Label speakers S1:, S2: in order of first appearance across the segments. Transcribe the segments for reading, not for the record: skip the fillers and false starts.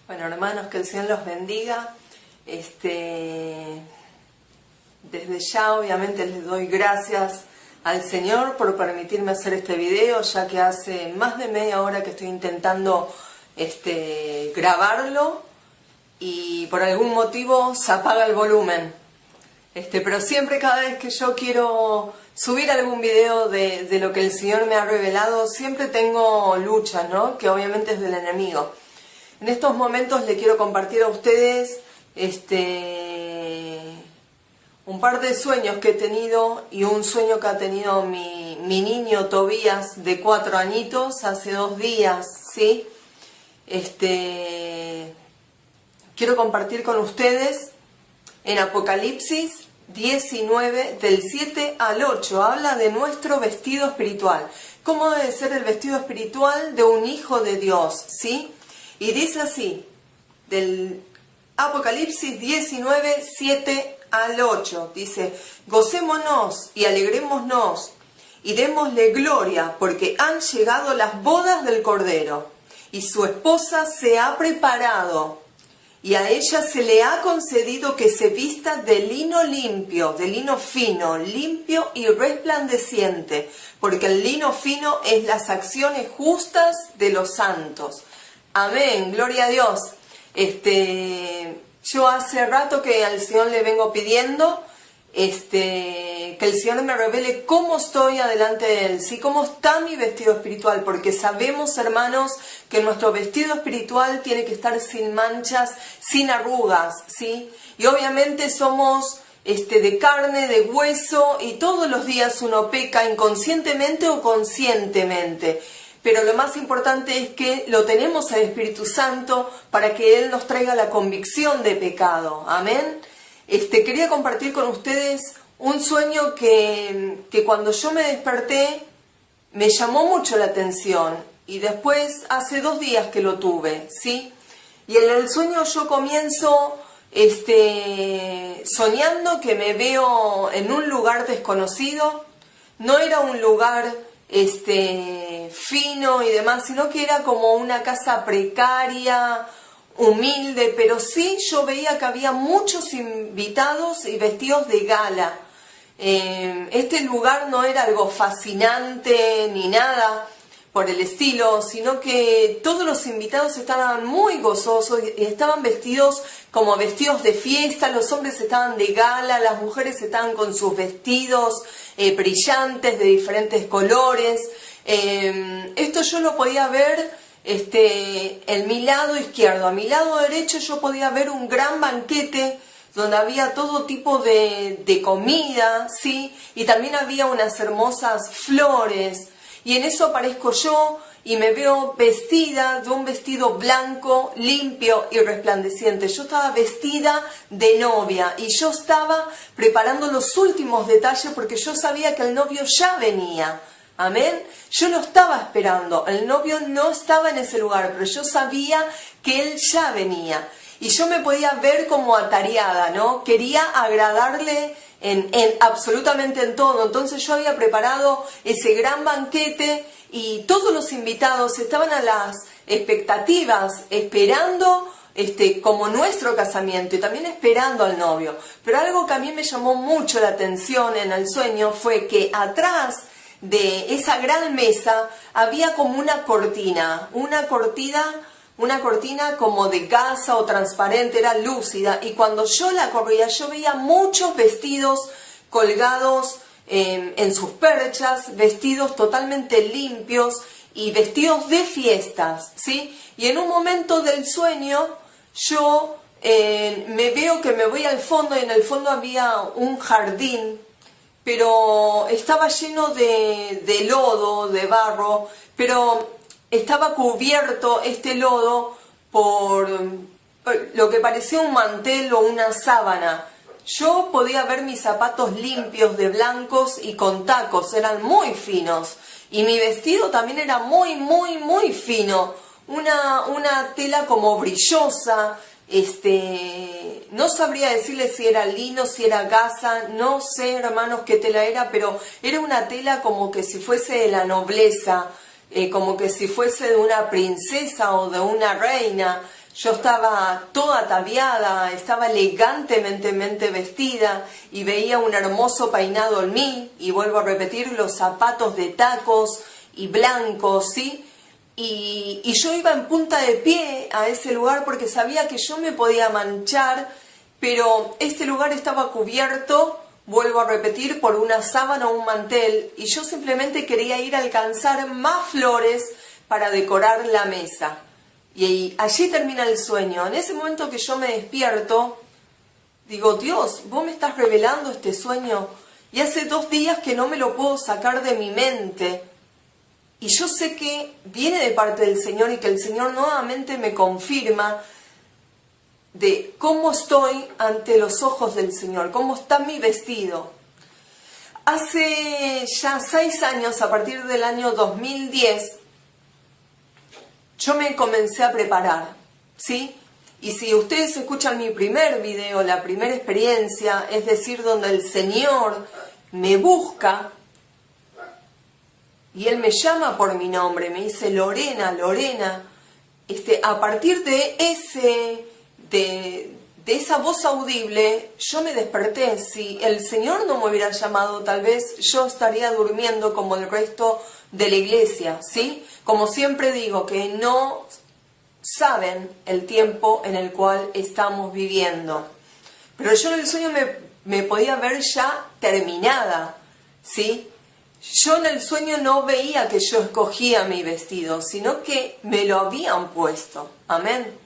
S1: Bueno, hermanos, que el Señor los bendiga. Desde ya, obviamente, les doy gracias al Señor por permitirme hacer este video, ya que hace más de media hora que estoy intentando grabarlo y por algún motivo se apaga el volumen. Pero siempre, cada vez que yo quiero subir algún video de lo que el Señor me ha revelado, siempre tengo luchas, ¿no? Que obviamente es del enemigo. En estos momentos le quiero compartir a ustedes un par de sueños que he tenido y un sueño que ha tenido mi niño Tobías de 4 añitos hace 2 días, ¿sí? Quiero compartir con ustedes en Apocalipsis 19, del 7 al 8, habla de nuestro vestido espiritual. ¿Cómo debe ser el vestido espiritual de un hijo de Dios? ¿Sí? Y dice así, del Apocalipsis 19, 7 al 8, dice: gocémonos y alegrémonos y démosle gloria, porque han llegado las bodas del Cordero, y su esposa se ha preparado, y a ella se le ha concedido que se vista de lino limpio, de lino fino, limpio y resplandeciente, porque el lino fino es las acciones justas de los santos. Amén, gloria a Dios. Yo hace rato que al Señor le vengo pidiendo que el Señor me revele cómo estoy adelante de Él, ¿sí? Cómo está mi vestido espiritual, porque sabemos, hermanos, que nuestro vestido espiritual tiene que estar sin manchas, sin arrugas, ¿sí? Y obviamente somos de carne, de hueso, y todos los días uno peca inconscientemente o conscientemente. Pero lo más importante es que lo tenemos al Espíritu Santo para que Él nos traiga la convicción de pecado. Amén. Quería compartir con ustedes un sueño que cuando yo me desperté me llamó mucho la atención. Y después, hace 2 días que lo tuve, ¿sí? Y en el sueño yo comienzo soñando que me veo en un lugar desconocido. No era un lugar fino y demás, sino que era como una casa precaria, humilde, pero sí yo veía que había muchos invitados y vestidos de gala. Este lugar no era algo fascinante ni nada por el estilo, sino que todos los invitados estaban muy gozosos y estaban vestidos como vestidos de fiesta. Los hombres estaban de gala, las mujeres estaban con sus vestidos brillantes de diferentes colores. Esto yo lo podía ver en mi lado izquierdo. A mi lado derecho yo podía ver un gran banquete donde había todo tipo de comida, ¿sí? Y también había unas hermosas flores. Y en eso aparezco yo y me veo vestida de un vestido blanco, limpio y resplandeciente. Yo estaba vestida de novia y yo estaba preparando los últimos detalles porque yo sabía que el novio ya venía. Amén. Yo lo estaba esperando. El novio no estaba en ese lugar, pero yo sabía que él ya venía. Y yo me podía ver como atareada, ¿no? Quería agradarle en absolutamente en todo. Entonces yo había preparado ese gran banquete y todos los invitados estaban a las expectativas, esperando como nuestro casamiento y también esperando al novio. Pero algo que a mí me llamó mucho la atención en el sueño fue que atrás de esa gran mesa había como una cortina como de gasa o transparente, era lúcida, y cuando yo la corría yo veía muchos vestidos colgados en sus perchas, vestidos totalmente limpios y vestidos de fiestas, ¿sí? Y en un momento del sueño yo me veo que me voy al fondo y en el fondo había un jardín, pero estaba lleno de lodo, de barro, pero estaba cubierto este lodo por lo que parecía un mantel o una sábana. Yo podía ver mis zapatos limpios de blancos y con tacos, eran muy finos. Y mi vestido también era muy, muy, muy fino. Una tela como brillosa. No sabría decirle si era lino, si era gasa, no sé, hermanos, qué tela era, pero era una tela como que si fuese de la nobleza, como que si fuese de una princesa o de una reina. Yo estaba toda ataviada, estaba elegantemente vestida y veía un hermoso peinado en mí, y vuelvo a repetir, los zapatos de tacos y blancos, ¿sí? Y yo iba en punta de pie a ese lugar porque sabía que yo me podía manchar, pero este lugar estaba cubierto, vuelvo a repetir, por una sábana o un mantel, y yo simplemente quería ir a alcanzar más flores para decorar la mesa. Y allí termina el sueño. En ese momento que yo me despierto, digo, Dios, vos me estás revelando este sueño, y hace 2 días que no me lo puedo sacar de mi mente. Y yo sé que viene de parte del Señor y que el Señor nuevamente me confirma de cómo estoy ante los ojos del Señor, cómo está mi vestido. Hace ya 6 años, a partir del año 2010, yo me comencé a preparar, ¿sí? Y si ustedes escuchan mi primer video, la primera experiencia, es decir, donde el Señor me busca, y Él me llama por mi nombre, me dice Lorena, Lorena. A partir de esa voz audible, yo me desperté. Si el Señor no me hubiera llamado, tal vez yo estaría durmiendo como el resto de la iglesia, ¿sí? Como siempre digo, que no saben el tiempo en el cual estamos viviendo. Pero yo en el sueño me podía ver ya terminada, ¿sí? Yo en el sueño no veía que yo escogía mi vestido, sino que me lo habían puesto. Amén.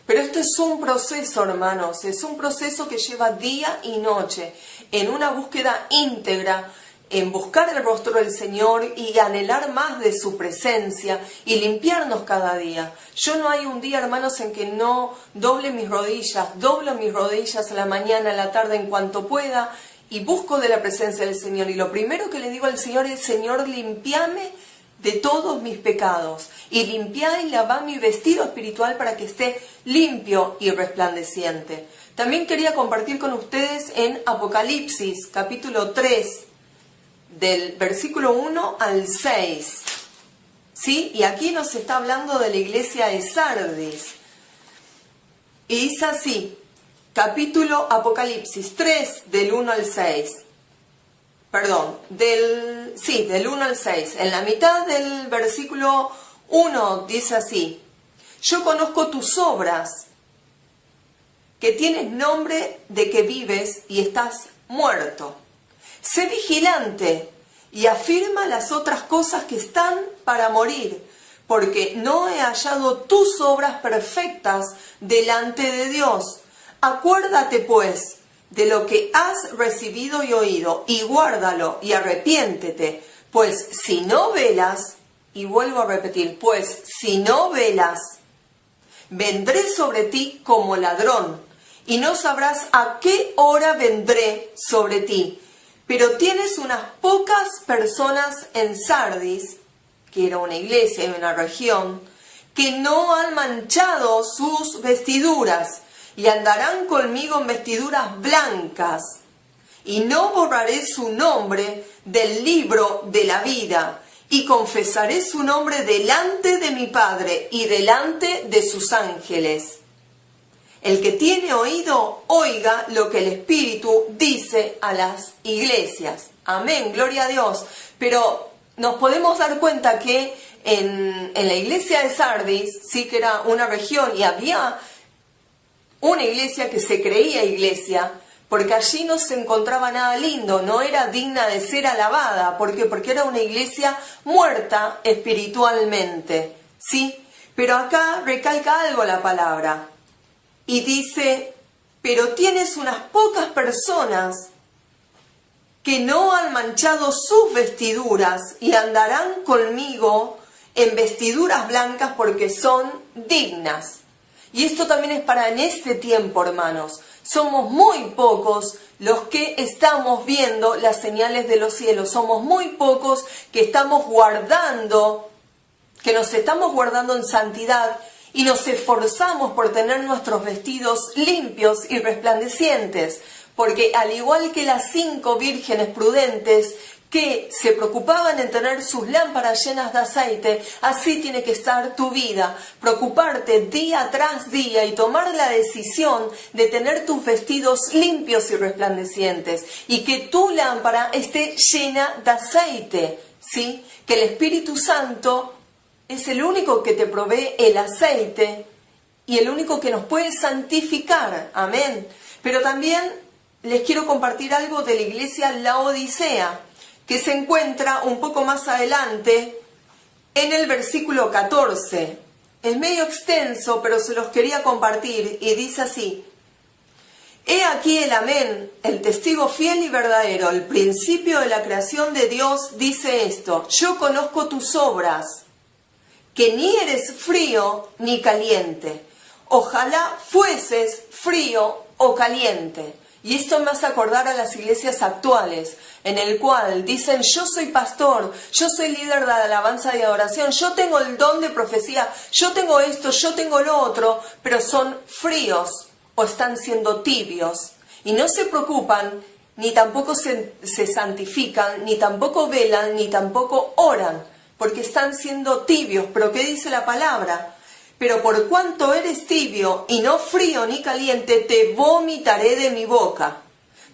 S1: Pero esto es un proceso, hermanos, es un proceso que lleva día y noche, en una búsqueda íntegra, en buscar el rostro del Señor y anhelar más de su presencia y limpiarnos cada día. Yo no hay un día, hermanos, en que no doble mis rodillas, doblo mis rodillas a la mañana, a la tarde, en cuanto pueda, y busco de la presencia del Señor. Y lo primero que le digo al Señor es, Señor, limpiame de todos mis pecados, y limpiá y lavá mi vestido espiritual para que esté limpio y resplandeciente. También quería compartir con ustedes en Apocalipsis, capítulo 3, del versículo 1 al 6. ¿Sí? Y aquí nos está hablando de la iglesia de Sardis. Y dice así, capítulo Apocalipsis 3, del 1 al 6. Perdón, del 1 al 6. En la mitad del versículo 1 dice así: yo conozco tus obras, que tienes nombre de que vives y estás muerto. Sé vigilante y afirma las otras cosas que están para morir, porque no he hallado tus obras perfectas delante de Dios. Acuérdate pues de lo que has recibido y oído, y guárdalo y arrepiéntete, pues si no velas, y vuelvo a repetir, pues si no velas, vendré sobre ti como ladrón, y no sabrás a qué hora vendré sobre ti. Pero tienes unas pocas personas en Sardis, que era una iglesia y una región, que no han manchado sus vestiduras, y andarán conmigo en vestiduras blancas, y no borraré su nombre del libro de la vida, y confesaré su nombre delante de mi Padre y delante de sus ángeles. El que tiene oído, oiga lo que el Espíritu dice a las iglesias. Amén, gloria a Dios. Pero nos podemos dar cuenta que en la iglesia de Sardis, sí que era una región, y había una iglesia que se creía iglesia, porque allí no se encontraba nada lindo, no era digna de ser alabada. ¿Por qué? Porque era una iglesia muerta espiritualmente, ¿sí? Pero acá recalca algo la palabra, y dice, pero tienes unas pocas personas que no han manchado sus vestiduras, y andarán conmigo en vestiduras blancas porque son dignas. Y esto también es para en este tiempo, hermanos. Somos muy pocos los que estamos viendo las señales de los cielos. Somos muy pocos que estamos guardando, que nos estamos guardando en santidad y nos esforzamos por tener nuestros vestidos limpios y resplandecientes. Porque al igual que las 5 vírgenes prudentes que se preocupaban en tener sus lámparas llenas de aceite, así tiene que estar tu vida. Preocuparte día tras día y tomar la decisión de tener tus vestidos limpios y resplandecientes y que tu lámpara esté llena de aceite, ¿sí? Que el Espíritu Santo es el único que te provee el aceite y el único que nos puede santificar. Amén. Pero también les quiero compartir algo de la iglesia Laodicea, que se encuentra un poco más adelante en el versículo 14. Es medio extenso, pero se los quería compartir y dice así: He aquí el amén, el testigo fiel y verdadero, el principio de la creación de Dios, dice esto: yo conozco tus obras, que ni eres frío ni caliente. Ojalá fueses frío o caliente. Y esto me hace acordar a las iglesias actuales, en el cual dicen: yo soy pastor, yo soy líder de alabanza y adoración, yo tengo el don de profecía, yo tengo esto, yo tengo lo otro, pero son fríos o están siendo tibios. Y no se preocupan, ni tampoco se santifican, ni tampoco velan, ni tampoco oran, porque están siendo tibios. ¿Pero qué dice la palabra? Pero por cuanto eres tibio y no frío ni caliente, te vomitaré de mi boca.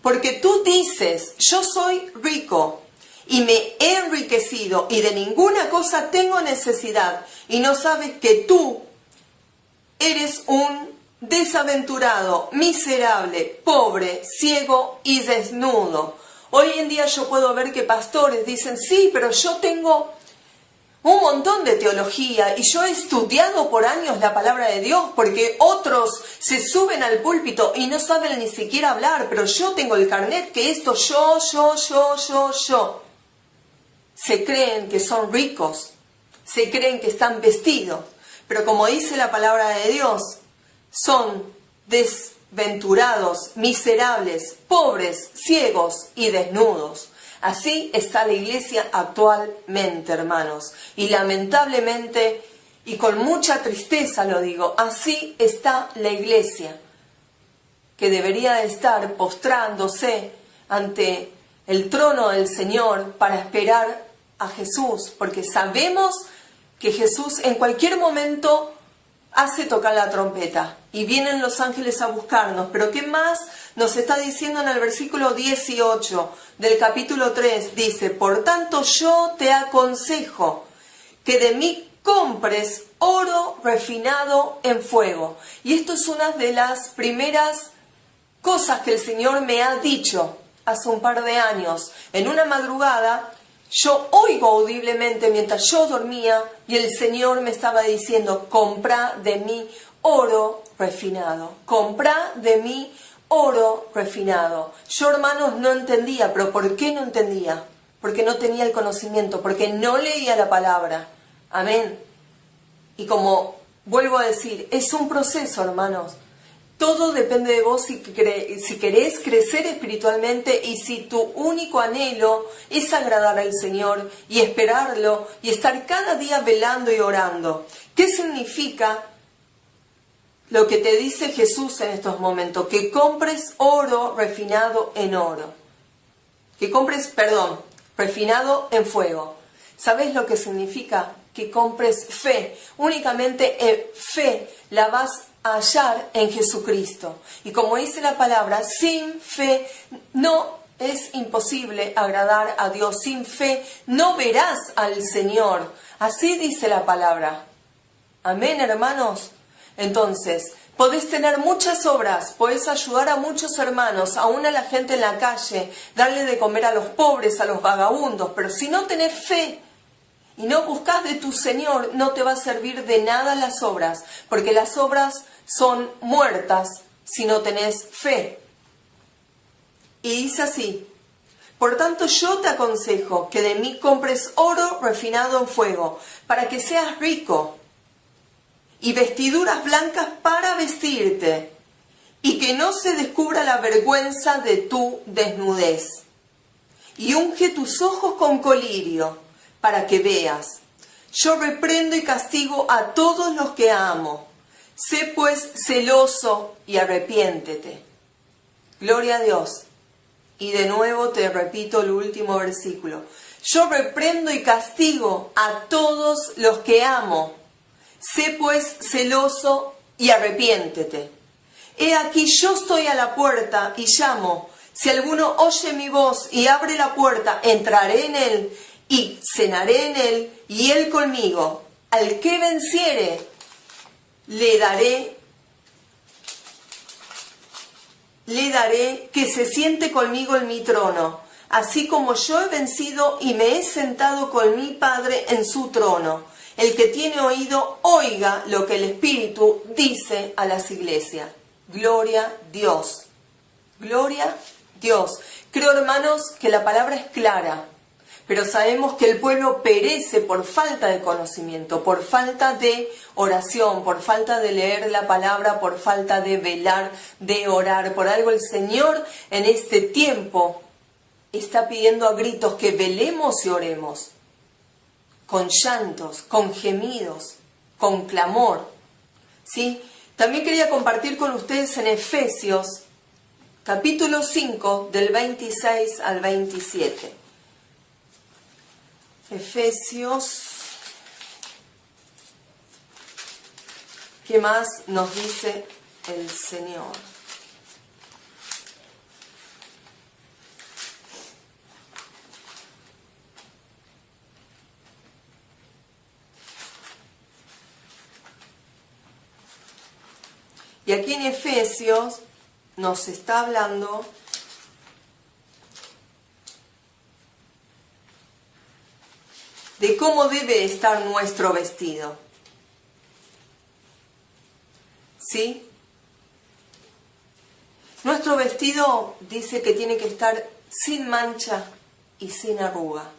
S1: Porque tú dices: yo soy rico y me he enriquecido y de ninguna cosa tengo necesidad, y no sabes que tú eres un desaventurado, miserable, pobre, ciego y desnudo. Hoy en día yo puedo ver que pastores dicen: sí, pero yo tengo un montón de teología y yo he estudiado por años la palabra de Dios, porque otros se suben al púlpito y no saben ni siquiera hablar, pero yo tengo el carnet que esto, yo. Se creen que son ricos, se creen que están vestidos, pero como dice la palabra de Dios, son desventurados, miserables, pobres, ciegos y desnudos. Así está la iglesia actualmente, hermanos. Y lamentablemente, y con mucha tristeza lo digo, así está la iglesia, que debería de estar postrándose ante el trono del Señor para esperar a Jesús, porque sabemos que Jesús en cualquier momento hace tocar la trompeta y vienen los ángeles a buscarnos. Pero ¿qué más nos está diciendo en el versículo 18 del capítulo 3? Dice: por tanto yo te aconsejo que de mí compres oro refinado en fuego. Y esto es una de las primeras cosas que el Señor me ha dicho hace un par de años. En una madrugada yo oigo audiblemente mientras yo dormía y el Señor me estaba diciendo: compra de mí oro refinado, compra de mí oro refinado. Yo, hermanos, no entendía. ¿Pero por qué no entendía? Porque no tenía el conocimiento, porque no leía la palabra. Amén. Y como vuelvo a decir, es un proceso, hermanos. Todo depende de vos si querés crecer espiritualmente y si tu único anhelo es agradar al Señor y esperarlo y estar cada día velando y orando. ¿Qué significa lo que te dice Jesús en estos momentos? Que compres oro refinado en oro. Que compres, refinado en fuego. ¿Sabes lo que significa? Que compres fe. Únicamente fe la vas a hallar en Jesucristo. Y como dice la palabra, sin fe no es imposible agradar a Dios. Sin fe no verás al Señor. Así dice la palabra. Amén, hermanos. Entonces, podés tener muchas obras, podés ayudar a muchos hermanos, aún a la gente en la calle, darle de comer a los pobres, a los vagabundos, pero si no tenés fe y no buscas de tu Señor, no te va a servir de nada las obras, porque las obras son muertas si no tenés fe. Y dice así: por tanto yo te aconsejo que de mí compres oro refinado en fuego, para que seas rico, y vestiduras blancas para vestirte, y que no se descubra la vergüenza de tu desnudez. Y unge tus ojos con colirio, para que veas. Yo reprendo y castigo a todos los que amo. Sé pues celoso y arrepiéntete. Gloria a Dios. Y de nuevo te repito el último versículo. Yo reprendo y castigo a todos los que amo. Sé pues celoso y arrepiéntete. He aquí yo estoy a la puerta y llamo. Si alguno oye mi voz y abre la puerta, entraré en él y cenaré en él y él conmigo. Al que venciere, le daré que se siente conmigo en mi trono, así como yo he vencido y me he sentado con mi Padre en su trono. El que tiene oído, oiga lo que el Espíritu dice a las iglesias. Gloria a Dios. Gloria a Dios. Creo, hermanos, que la palabra es clara, pero sabemos que el pueblo perece por falta de conocimiento, por falta de oración, por falta de leer la palabra, por falta de velar, de orar. Por algo el Señor en este tiempo está pidiendo a gritos que velemos y oremos, con llantos, con gemidos, con clamor. ¿Sí? También quería compartir con ustedes en Efesios, capítulo 5, del 26 al 27. Efesios, ¿qué más nos dice el Señor? Y aquí en Efesios nos está hablando de cómo debe estar nuestro vestido. ¿Sí? Nuestro vestido dice que tiene que estar sin mancha y sin arruga.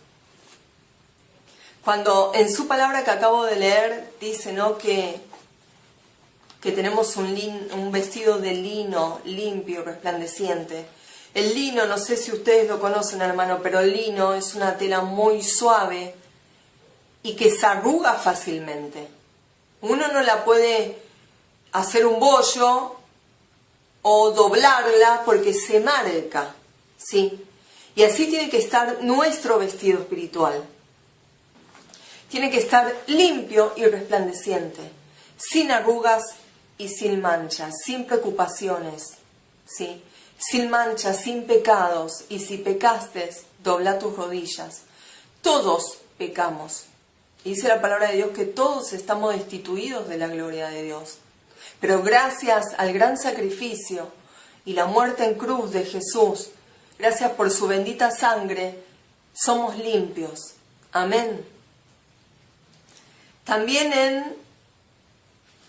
S1: Cuando en su palabra que acabo de leer dice, ¿no?, que tenemos un vestido de lino limpio, resplandeciente. El lino, no sé si ustedes lo conocen, hermano, pero el lino es una tela muy suave y que se arruga fácilmente. Uno no la puede hacer un bollo o doblarla porque se marca, ¿sí? Y así tiene que estar nuestro vestido espiritual. Tiene que estar limpio y resplandeciente, sin arrugas y sin manchas, sin preocupaciones, ¿sí? Sin manchas, sin pecados. Y si pecaste, dobla tus rodillas. Todos pecamos. Y dice la palabra de Dios que todos estamos destituidos de la gloria de Dios. Pero gracias al gran sacrificio y la muerte en cruz de Jesús, gracias por su bendita sangre, somos limpios. Amén. También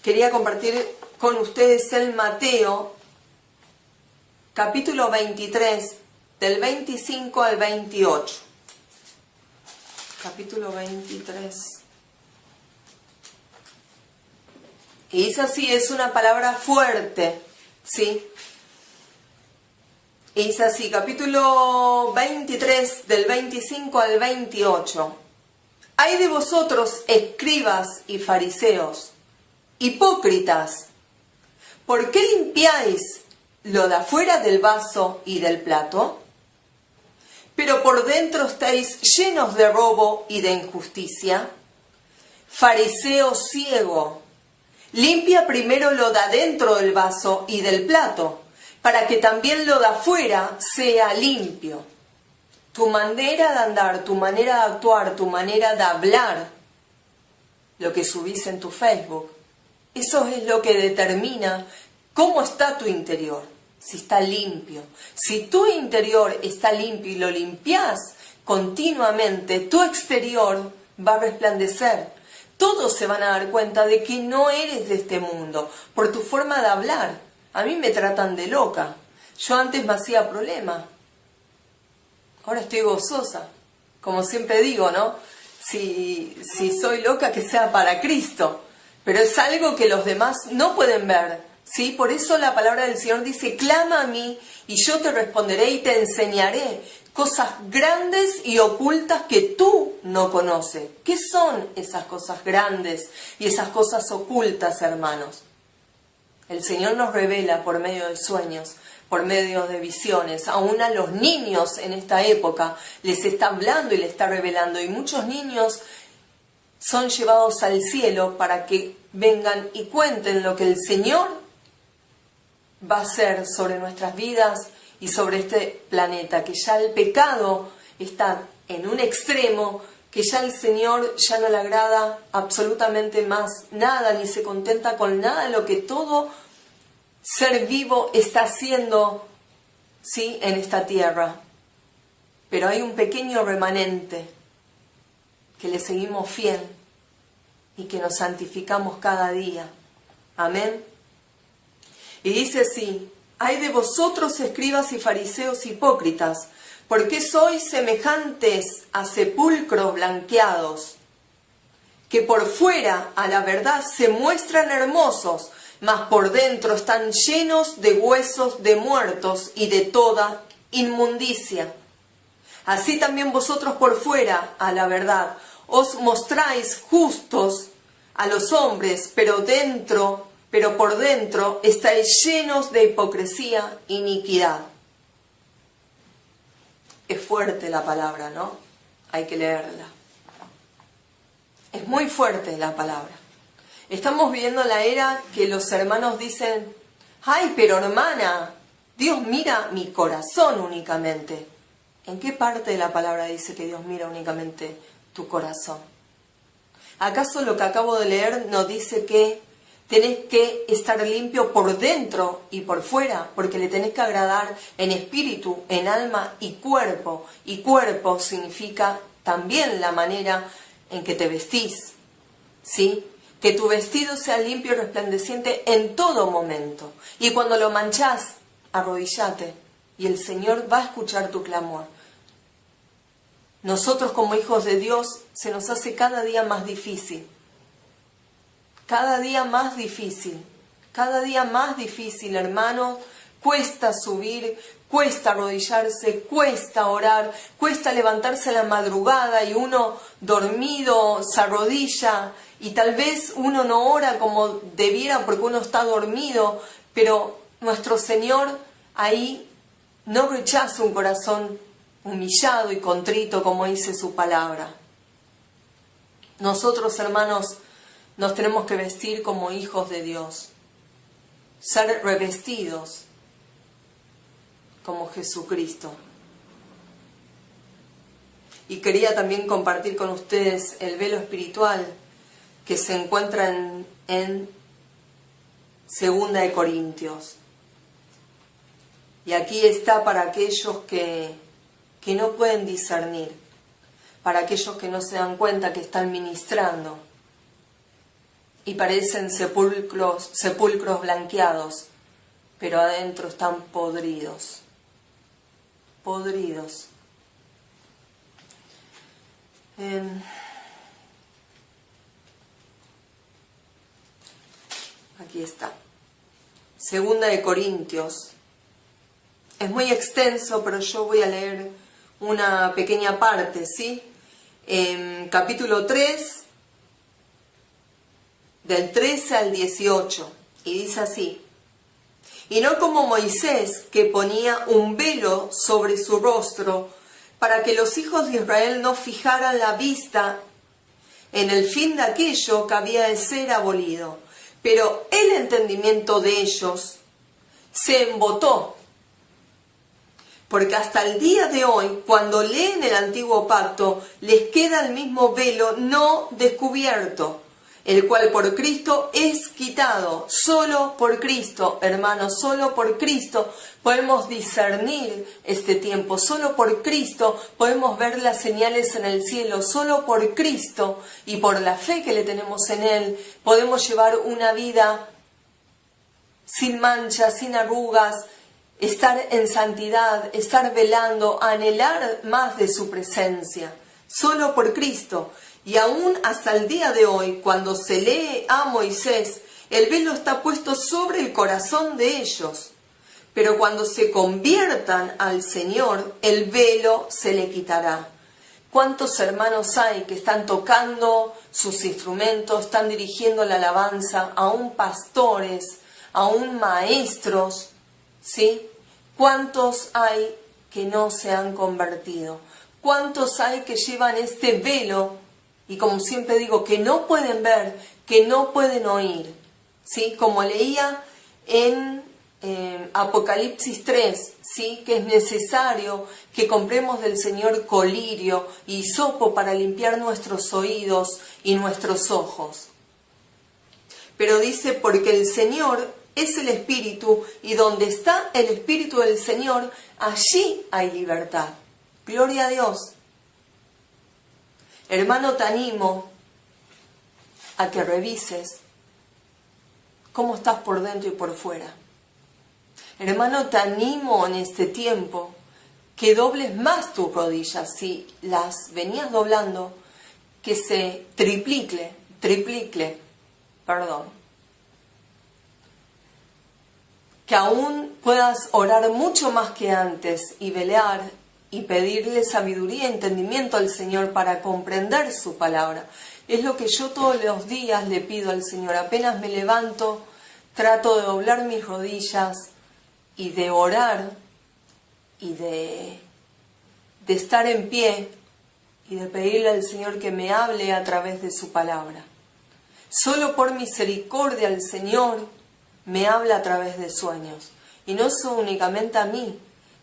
S1: quería compartir con ustedes el Mateo, capítulo 23, del 25 al 28. Capítulo 23. Y es así, es una palabra fuerte, ¿sí? Y es así, capítulo 23, del 25 al 28. Ay de vosotros, escribas y fariseos, hipócritas, ¿por qué limpiáis lo de afuera del vaso y del plato? Pero por dentro estáis llenos de robo y de injusticia. Fariseo ciego, limpia primero lo de adentro del vaso y del plato, para que también lo de afuera sea limpio. Tu manera de andar, tu manera de actuar, tu manera de hablar, lo que subís en tu Facebook, eso es lo que determina cómo está tu interior, si está limpio. Si tu interior está limpio y lo limpias continuamente, tu exterior va a resplandecer. Todos se van a dar cuenta de que no eres de este mundo por tu forma de hablar. A mí me tratan de loca. Yo antes me hacía problema. Ahora estoy gozosa. Como siempre digo, ¿no? Si soy loca, que sea para Cristo. Pero es algo que los demás no pueden ver, ¿sí? Por eso la palabra del Señor dice, clama a mí y yo te responderé y te enseñaré cosas grandes y ocultas que tú no conoces. ¿Qué son esas cosas grandes y esas cosas ocultas, hermanos? El Señor nos revela por medio de sueños, por medio de visiones. Aún a los niños en esta época les está hablando y les está revelando. Y muchos niños son llevados al cielo para que vengan y cuenten lo que el Señor va a hacer sobre nuestras vidas y sobre este planeta. Que ya el pecado está en un extremo, que ya el Señor ya no le agrada absolutamente más nada, ni se contenta con nada de lo que todo ser vivo está haciendo, ¿sí?, en esta tierra. Pero hay un pequeño remanente que le seguimos fiel y que nos santificamos cada día. Amén. Y dice así: ay de vosotros, escribas y fariseos hipócritas, porque sois semejantes a sepulcros blanqueados, que por fuera a la verdad se muestran hermosos, mas por dentro están llenos de huesos de muertos y de toda inmundicia. Así también vosotros por fuera a la verdad os mostráis justos a los hombres, pero por dentro estáis llenos de hipocresía e iniquidad. Es fuerte la palabra, ¿no? Hay que leerla. Es muy fuerte la palabra. Estamos viviendo la era que los hermanos dicen: ay, pero hermana, Dios mira mi corazón únicamente. ¿En qué parte de la palabra dice que Dios mira únicamente tu corazón? ¿Acaso lo que acabo de leer no dice que tenés que estar limpio por dentro y por fuera? Porque le tenés que agradar en espíritu, en alma y cuerpo. Y cuerpo significa también la manera en que te vestís, ¿sí? Que tu vestido sea limpio y resplandeciente en todo momento. Y cuando lo manchás, arrodillate y el Señor va a escuchar tu clamor. Nosotros como hijos de Dios se nos hace cada día más difícil. Cada día más difícil. Cada día más difícil, hermanos. Cuesta subir, cuesta arrodillarse, cuesta orar, cuesta levantarse a la madrugada y uno dormido se arrodilla y tal vez uno no ora como debiera porque uno está dormido, pero nuestro Señor ahí no rechaza un corazón humillado y contrito, como dice su palabra. Nosotros, hermanos, nos tenemos que vestir como hijos de Dios, ser revestidos como Jesucristo. Y quería también compartir con ustedes el velo espiritual que se encuentra en 2 de Corintios. Y aquí está para aquellos que no pueden discernir, para aquellos que no se dan cuenta que están ministrando y parecen sepulcros blanqueados, pero adentro están podridos. Podridos. Aquí está. 2 de Corintios. Es muy extenso, pero yo voy a leer una pequeña parte, ¿sí? Capítulo 3, del 13 al 18. Y dice así: y no como Moisés, que ponía un velo sobre su rostro, para que los hijos de Israel no fijaran la vista en el fin de aquello que había de ser abolido. Pero el entendimiento de ellos se embotó, porque hasta el día de hoy, cuando leen el antiguo pacto, les queda el mismo velo no descubierto, el cual por Cristo es quitado. Solo por Cristo, hermanos, solo por Cristo podemos discernir este tiempo. Solo por Cristo podemos ver las señales en el cielo. Solo por Cristo y por la fe que le tenemos en Él podemos llevar una vida sin manchas, sin arrugas, estar en santidad, estar velando, anhelar más de su presencia. Solo por Cristo. Y aún hasta el día de hoy, cuando se lee a Moisés, el velo está puesto sobre el corazón de ellos. Pero cuando se conviertan al Señor, el velo se le quitará. ¿Cuántos hermanos hay que están tocando sus instrumentos, están dirigiendo la alabanza, aún pastores, aún maestros, ¿sí? ¿Cuántos hay que no se han convertido? ¿Cuántos hay que llevan este velo? Y como siempre digo, que no pueden ver, que no pueden oír, ¿sí? Como leía en Apocalipsis 3, ¿sí? Que es necesario que compremos del Señor colirio y hisopo para limpiar nuestros oídos y nuestros ojos. Pero dice, porque el Señor es el Espíritu, y donde está el Espíritu del Señor, allí hay libertad. Gloria a Dios. Hermano, te animo a que revises cómo estás por dentro y por fuera. Hermano, te animo en este tiempo que dobles más tus rodillas. Si las venías doblando, que se triplique, que aún puedas orar mucho más que antes y velar y pedirle sabiduría y entendimiento al Señor para comprender su palabra. Es lo que yo todos los días le pido al Señor. Apenas me levanto, trato de doblar mis rodillas y de orar y de estar en pie y de pedirle al Señor que me hable a través de su palabra. Solo por misericordia el Señor me habla a través de sueños. Y no es únicamente a mí,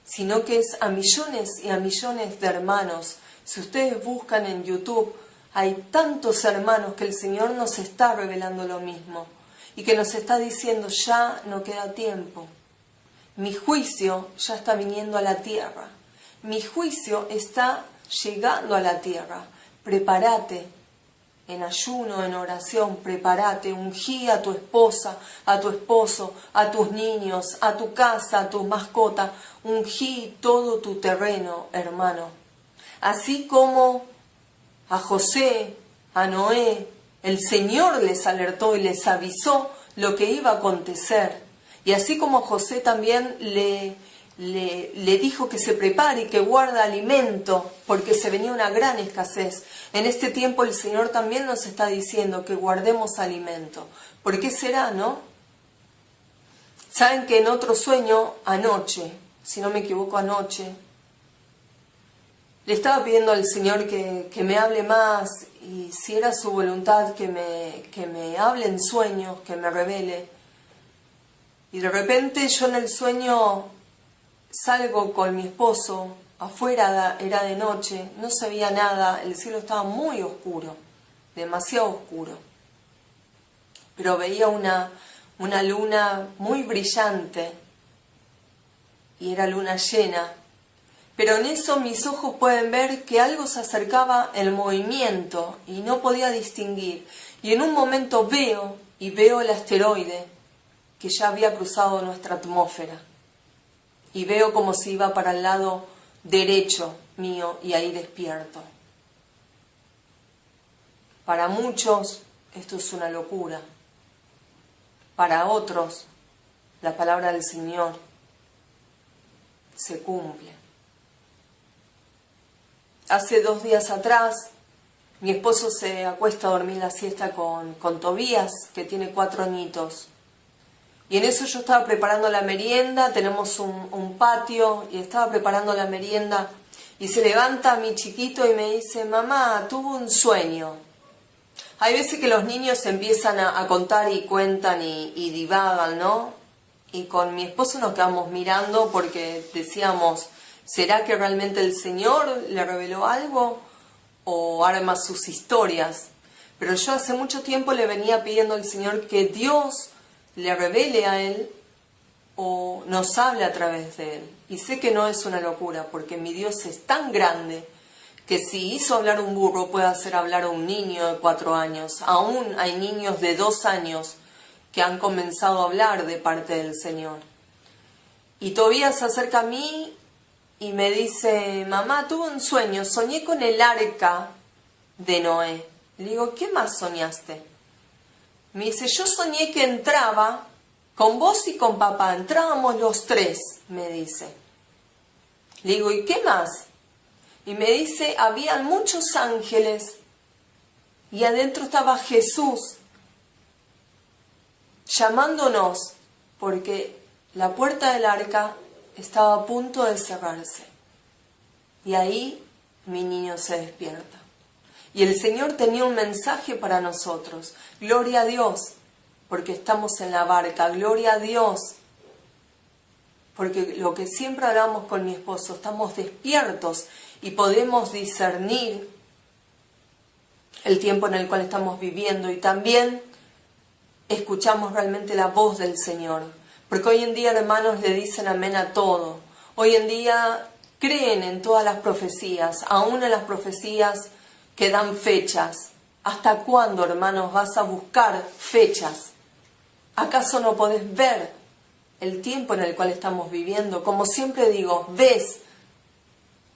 S1: sino que es a millones y a millones de hermanos. Si ustedes buscan en YouTube, hay tantos hermanos que el Señor nos está revelando lo mismo. Y que nos está diciendo, ya no queda tiempo. Mi juicio ya está viniendo a la tierra. Mi juicio está llegando a la tierra. Prepárate. En ayuno, en oración, prepárate, ungí a tu esposa, a tu esposo, a tus niños, a tu casa, a tus mascotas. Ungí todo tu terreno, hermano. Así como a José, a Noé, el Señor les alertó y les avisó lo que iba a acontecer. Y así como José también le dijo que se prepare y que guarde alimento, porque se venía una gran escasez. En este tiempo el Señor también nos está diciendo que guardemos alimento. ¿Por qué será, no? Saben que en otro sueño, anoche, si no me equivoco anoche, le estaba pidiendo al Señor que me hable más, y si era su voluntad que me hable en sueños, que me revele. Y de repente yo en el sueño salgo con mi esposo, afuera era de noche, no se veía nada, el cielo estaba muy oscuro, demasiado oscuro. Pero veía una luna muy brillante, y era luna llena. Pero en eso mis ojos pueden ver que algo se acercaba en movimiento, y no podía distinguir. Y en un momento veo el asteroide que ya había cruzado nuestra atmósfera. Y veo como si iba para el lado derecho mío, y ahí despierto. Para muchos esto es una locura. Para otros la palabra del Señor se cumple. Hace 2 días atrás mi esposo se acuesta a dormir la siesta con Tobías, que tiene 4 añitos. Y en eso yo estaba preparando la merienda, tenemos un patio, y estaba preparando la merienda, y se levanta mi chiquito y me dice, mamá, tuve un sueño. Hay veces que los niños empiezan a contar y cuentan y divagan, ¿no? Y con mi esposo nos quedamos mirando porque decíamos, ¿será que realmente el Señor le reveló algo o arma sus historias? Pero yo hace mucho tiempo le venía pidiendo al Señor que Dios le revele a él o nos hable a través de él. Y sé que no es una locura, porque mi Dios es tan grande que si hizo hablar un burro, puede hacer hablar a un niño de 4 años. Aún hay niños de 2 años que han comenzado a hablar de parte del Señor. Y Tobías se acerca a mí y me dice, mamá, tuve un sueño, soñé con el arca de Noé. Le digo, ¿qué más soñaste? Me dice, yo soñé que entraba con vos y con papá, entrábamos los 3, me dice. Le digo, ¿y qué más? Y me dice, habían muchos ángeles y adentro estaba Jesús llamándonos porque la puerta del arca estaba a punto de cerrarse. Y ahí mi niño se despierta. Y el Señor tenía un mensaje para nosotros. Gloria a Dios, porque estamos en la barca. Gloria a Dios, porque lo que siempre hablamos con mi esposo, estamos despiertos y podemos discernir el tiempo en el cual estamos viviendo. Y también escuchamos realmente la voz del Señor. Porque hoy en día, hermanos, le dicen amén a todo. Hoy en día creen en todas las profecías, aún en las profecías que dan fechas. ¿Hasta cuándo, hermanos, vas a buscar fechas? ¿Acaso no podés ver el tiempo en el cual estamos viviendo? Como siempre digo, ves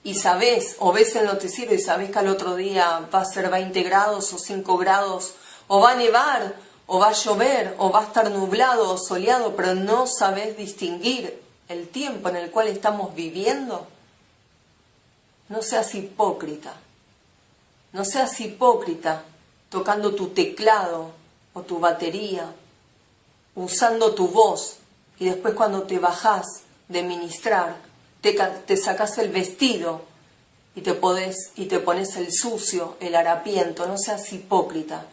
S1: y sabés, o ves el noticiero y sabés que al otro día va a ser 20 grados o 5 grados, o va a nevar, o va a llover, o va a estar nublado o soleado, pero no sabés distinguir el tiempo en el cual estamos viviendo. No seas hipócrita. No seas hipócrita tocando tu teclado o tu batería, usando tu voz, y después cuando te bajás de ministrar, te sacás el vestido y te pones el sucio, el harapiento. No seas hipócrita,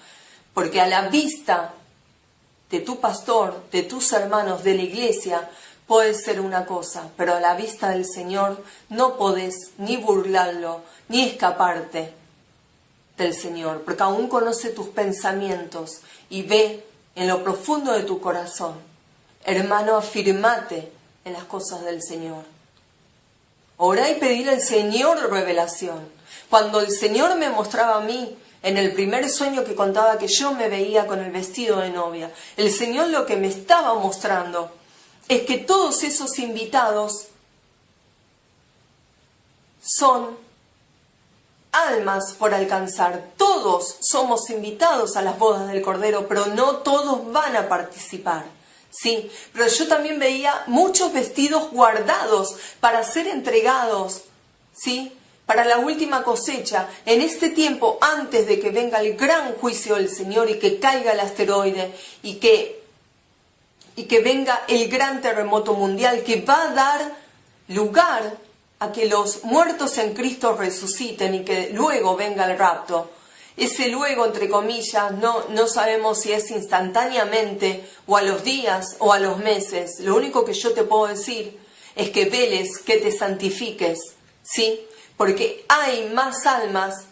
S1: porque a la vista de tu pastor, de tus hermanos, de la iglesia, puede ser una cosa, pero a la vista del Señor no podés ni burlarlo, ni escaparte del Señor, porque aún conoce tus pensamientos y ve en lo profundo de tu corazón. Hermano, afirmate en las cosas del Señor. Orá y pedile al Señor revelación. Cuando el Señor me mostraba a mí, en el primer sueño que contaba que yo me veía con el vestido de novia, el Señor lo que me estaba mostrando es que todos esos invitados son almas por alcanzar. Todos somos invitados a las bodas del Cordero, pero no todos van a participar. Sí, pero yo también veía muchos vestidos guardados para ser entregados, ¿sí?, para la última cosecha, en este tiempo, antes de que venga el gran juicio del Señor y que caiga el asteroide y que venga el gran terremoto mundial que va a dar lugar a que los muertos en Cristo resuciten y que luego venga el rapto. Ese luego, entre comillas, no sabemos si es instantáneamente o a los días o a los meses. Lo único que yo te puedo decir es que veles, que te santifiques, ¿sí? Porque hay más almas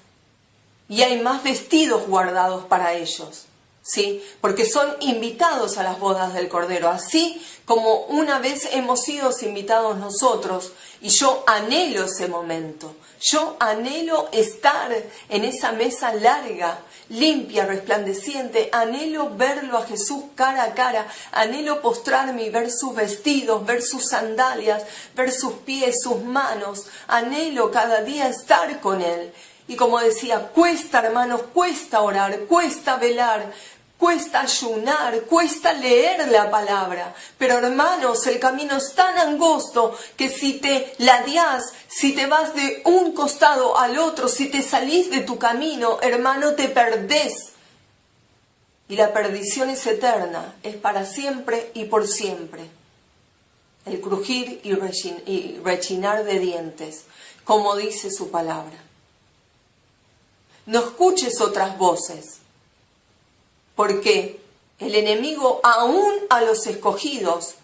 S1: y hay más vestidos guardados para ellos, ¿sí? Porque son invitados a las bodas del Cordero, así como una vez hemos sido invitados nosotros. Y yo anhelo ese momento, yo anhelo estar en esa mesa larga, limpia, resplandeciente, anhelo verlo a Jesús cara a cara, anhelo postrarme y ver sus vestidos, ver sus sandalias, ver sus pies, sus manos, anhelo cada día estar con Él. Y como decía, cuesta, hermanos, cuesta orar, cuesta velar, cuesta ayunar, cuesta leer la palabra. Pero hermanos, el camino es tan angosto que si te ladeás, si te vas de un costado al otro, si te salís de tu camino, hermano, te perdés. Y la perdición es eterna, es para siempre y por siempre. El crujir y rechinar de dientes, como dice su palabra. No escuches otras voces. Porque el enemigo aún a los escogidos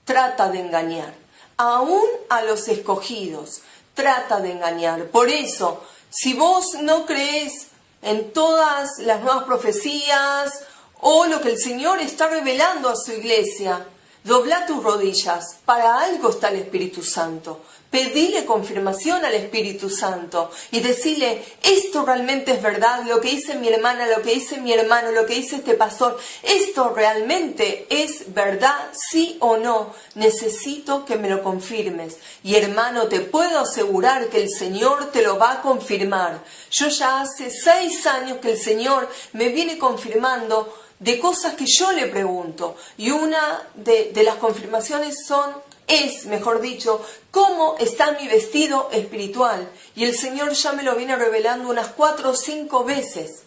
S1: trata de engañar. Aún a los escogidos trata de engañar. Por eso, si vos no crees en todas las nuevas profecías o lo que el Señor está revelando a su iglesia, dobla tus rodillas. Para algo está el Espíritu Santo. Pedile confirmación al Espíritu Santo y decirle, esto realmente es verdad, lo que dice mi hermana, lo que dice mi hermano, lo que dice este pastor, esto realmente es verdad, sí o no, necesito que me lo confirmes. Y hermano, te puedo asegurar que el Señor te lo va a confirmar. Yo ya hace 6 años que el Señor me viene confirmando de cosas que yo le pregunto, y una de las confirmaciones es, mejor dicho, cómo está mi vestido espiritual. Y el Señor ya me lo viene revelando unas 4 o 5 veces,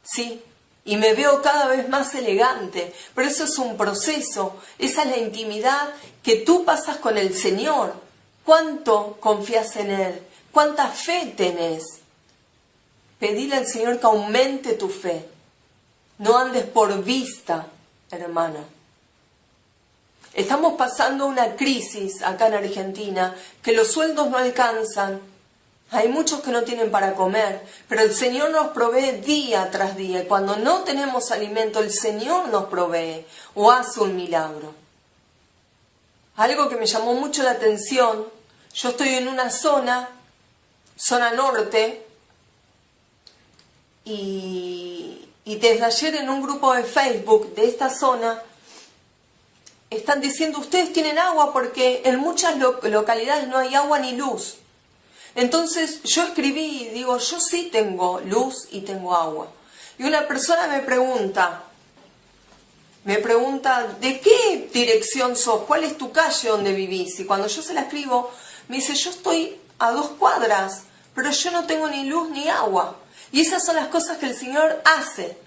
S1: ¿sí? y me veo cada vez más elegante. Pero eso es un proceso, esa es la intimidad que tú pasas con el Señor. ¿Cuánto confías en Él? ¿Cuánta fe tenés? Pedile al Señor que aumente tu fe. No andes por vista, hermano. Estamos pasando una crisis acá en Argentina, que los sueldos no alcanzan. Hay muchos que no tienen para comer, pero el Señor nos provee día tras día. Y cuando no tenemos alimento, el Señor nos provee o hace un milagro. Algo que me llamó mucho la atención, yo estoy en una zona norte, y desde ayer en un grupo de Facebook de esta zona, están diciendo, ustedes tienen agua porque en muchas localidades no hay agua ni luz. Entonces yo escribí y digo, yo sí tengo luz y tengo agua. Y una persona me pregunta, ¿de qué dirección sos? ¿Cuál es tu calle donde vivís? Y cuando yo se la escribo, me dice, yo estoy a 2 cuadras, pero yo no tengo ni luz ni agua. Y esas son las cosas que el Señor hace.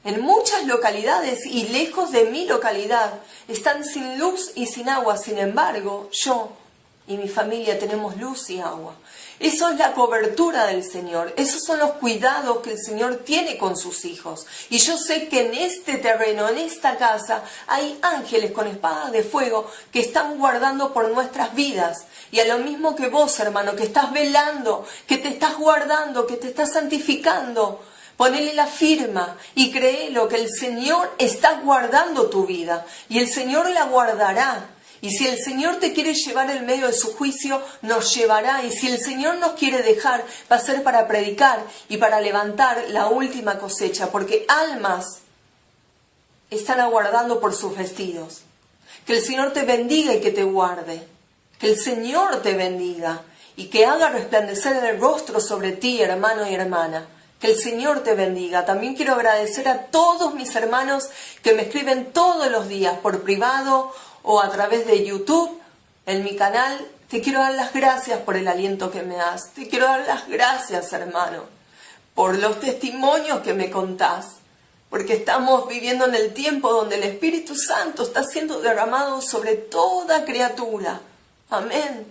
S1: En muchas localidades y lejos de mi localidad están sin luz y sin agua. Sin embargo, yo y mi familia tenemos luz y agua. Eso es la cobertura del Señor. Esos son los cuidados que el Señor tiene con sus hijos. Y yo sé que en este terreno, en esta casa, hay ángeles con espadas de fuego que están guardando por nuestras vidas. Y a lo mismo que vos, hermano, que estás velando, que te estás guardando, que te estás santificando, ponele la firma y créelo que el Señor está guardando tu vida y el Señor la guardará. Y si el Señor te quiere llevar en medio de su juicio, nos llevará. Y si el Señor nos quiere dejar, va a ser para predicar y para levantar la última cosecha. Porque almas están aguardando por sus vestidos. Que el Señor te bendiga y que te guarde. Que el Señor te bendiga y que haga resplandecer el rostro sobre ti, hermano y hermana. Que el Señor te bendiga. También quiero agradecer a todos mis hermanos que me escriben todos los días por privado o a través de YouTube, en mi canal. Te quiero dar las gracias por el aliento que me das. Te quiero dar las gracias, hermano, por los testimonios que me contás. Porque estamos viviendo en el tiempo donde el Espíritu Santo está siendo derramado sobre toda criatura. Amén.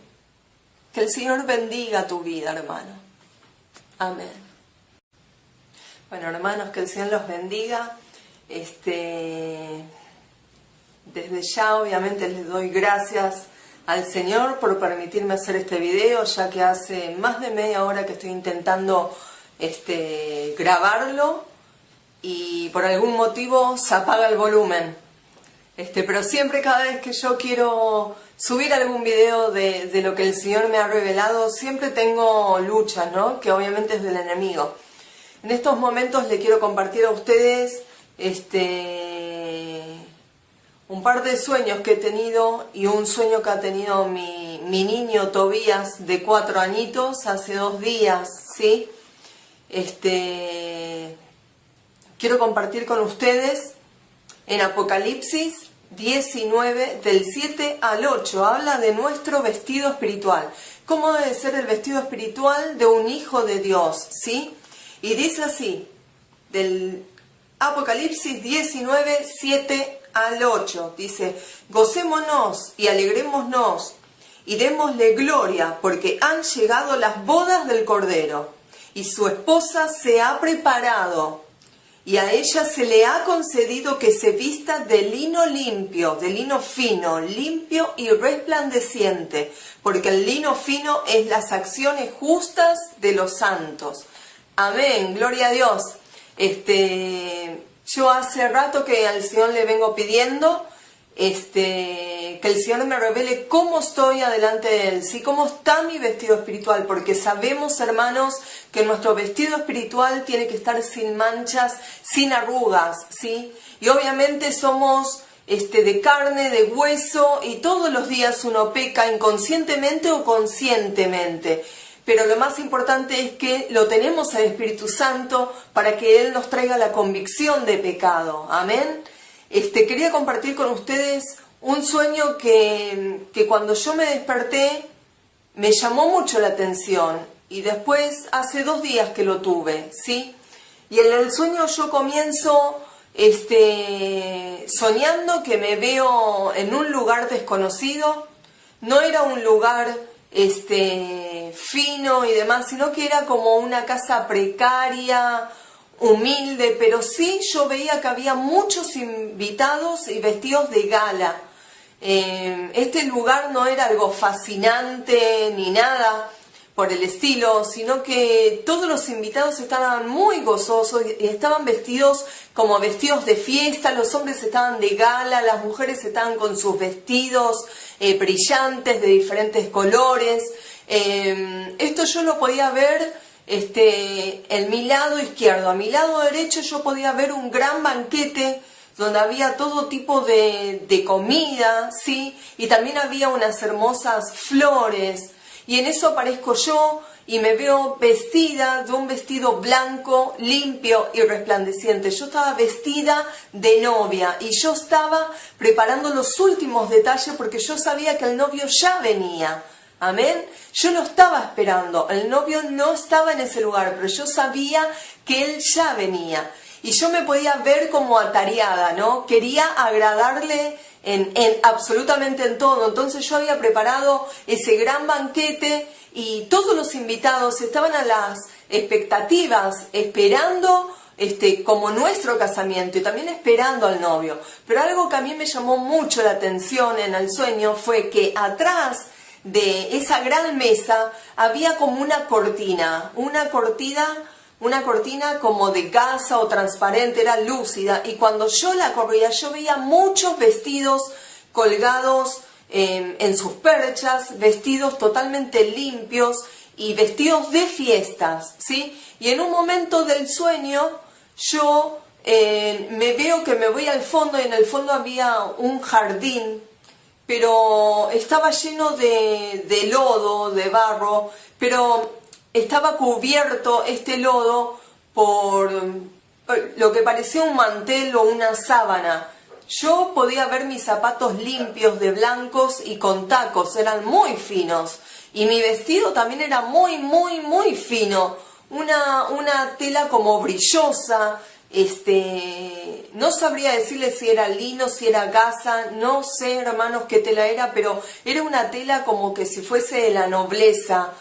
S1: Que el Señor bendiga tu vida, hermano. Amén. Bueno, hermanos, que el Señor los bendiga. Desde ya, obviamente, les doy gracias al Señor por permitirme hacer este video, ya que hace más de media hora que estoy intentando grabarlo y por algún motivo se apaga el volumen. Pero siempre, cada vez que yo quiero subir algún video de lo que el Señor me ha revelado, siempre tengo luchas, ¿no? Que obviamente es del enemigo. En estos momentos le quiero compartir a ustedes un par de sueños que he tenido y un sueño que ha tenido mi niño Tobías de 4 añitos hace 2 días, ¿sí? Quiero compartir con ustedes en Apocalipsis 19, del 7 al 8, habla de nuestro vestido espiritual. ¿Cómo debe ser el vestido espiritual de un hijo de Dios? ¿Sí? Y dice así, del Apocalipsis 19, 7 al 8, dice, gocémonos y alegrémonos y démosle gloria, porque han llegado las bodas del Cordero, y su esposa se ha preparado, y a ella se le ha concedido que se vista de lino limpio, de lino fino, limpio y resplandeciente, porque el lino fino es las acciones justas de los santos. Amén, gloria a Dios. Yo hace rato que al Señor le vengo pidiendo que el Señor me revele cómo estoy adelante de Él, ¿sí? Cómo está mi vestido espiritual, porque sabemos, hermanos, que nuestro vestido espiritual tiene que estar sin manchas, sin arrugas, ¿sí? Y obviamente somos de carne, de hueso, y todos los días uno peca inconscientemente o conscientemente. Pero lo más importante es que lo tenemos al Espíritu Santo para que Él nos traiga la convicción de pecado. Amén. Quería compartir con ustedes un sueño que cuando yo me desperté me llamó mucho la atención. Y después, hace 2 días que lo tuve, ¿sí? Y en el sueño yo comienzo soñando que me veo en un lugar desconocido. No era un lugar fino y demás, sino que era como una casa precaria, humilde, pero sí yo veía que había muchos invitados y vestidos de gala. Este lugar no era algo fascinante ni nada por el estilo, sino que todos los invitados estaban muy gozosos y estaban vestidos como vestidos de fiesta. Los hombres estaban de gala, las mujeres estaban con sus vestidos brillantes de diferentes colores. Esto yo lo podía ver en mi lado izquierdo. A mi lado derecho yo podía ver un gran banquete donde había todo tipo de comida, ¿sí? Y también había unas hermosas flores. Y en eso aparezco yo y me veo vestida de un vestido blanco, limpio y resplandeciente. Yo estaba vestida de novia y yo estaba preparando los últimos detalles porque yo sabía que el novio ya venía. Amén. Yo lo estaba esperando. El novio no estaba en ese lugar, pero yo sabía que él ya venía. Y yo me podía ver como atareada, ¿no? Quería agradarle en absolutamente en todo. Entonces yo había preparado ese gran banquete y todos los invitados estaban a las expectativas, esperando como nuestro casamiento y también esperando al novio. Pero algo que a mí me llamó mucho la atención en el sueño fue que atrás de esa gran mesa había como una cortina como de gasa o transparente, era lúcida, y cuando yo la corría yo veía muchos vestidos colgados en sus perchas, vestidos totalmente limpios y vestidos de fiestas, ¿sí? Y en un momento del sueño yo me veo que me voy al fondo y en el fondo había un jardín, pero estaba lleno de lodo, de barro, pero estaba cubierto este lodo por lo que parecía un mantel o una sábana. Yo podía ver mis zapatos limpios de blancos y con tacos, eran muy finos. Y mi vestido también era muy, muy, muy fino. Una tela como brillosa. No sabría decirle si era lino, si era gasa, no sé, hermanos, qué tela era, pero era una tela como que si fuese de la nobleza.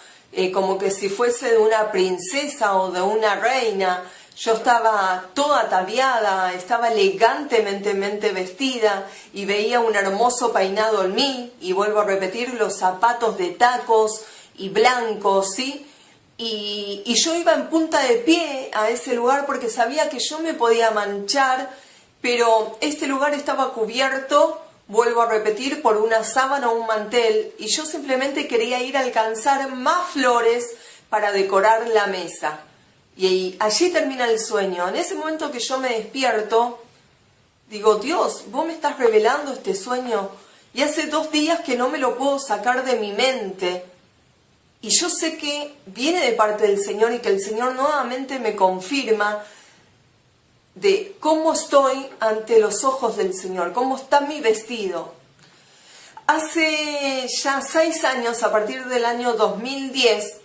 S1: Como que si fuese de una princesa o de una reina. Yo estaba toda ataviada, estaba elegantemente vestida y veía un hermoso peinado en mí, y vuelvo a repetir, los zapatos de tacos y blancos, ¿sí? Y yo iba en punta de pie a ese lugar porque sabía que yo me podía manchar, pero este lugar estaba cubierto, vuelvo a repetir, por una sábana o un mantel, y yo simplemente quería ir a alcanzar más flores para decorar la mesa. Y allí termina el sueño. En ese momento que yo me despierto, digo, Dios, vos me estás revelando este sueño, y hace 2 días que no me lo puedo sacar de mi mente. Y yo sé que viene de parte del Señor y que el Señor nuevamente me confirma de cómo estoy ante los ojos del Señor, cómo está mi vestido. Hace ya 6 años, a partir del año 2010,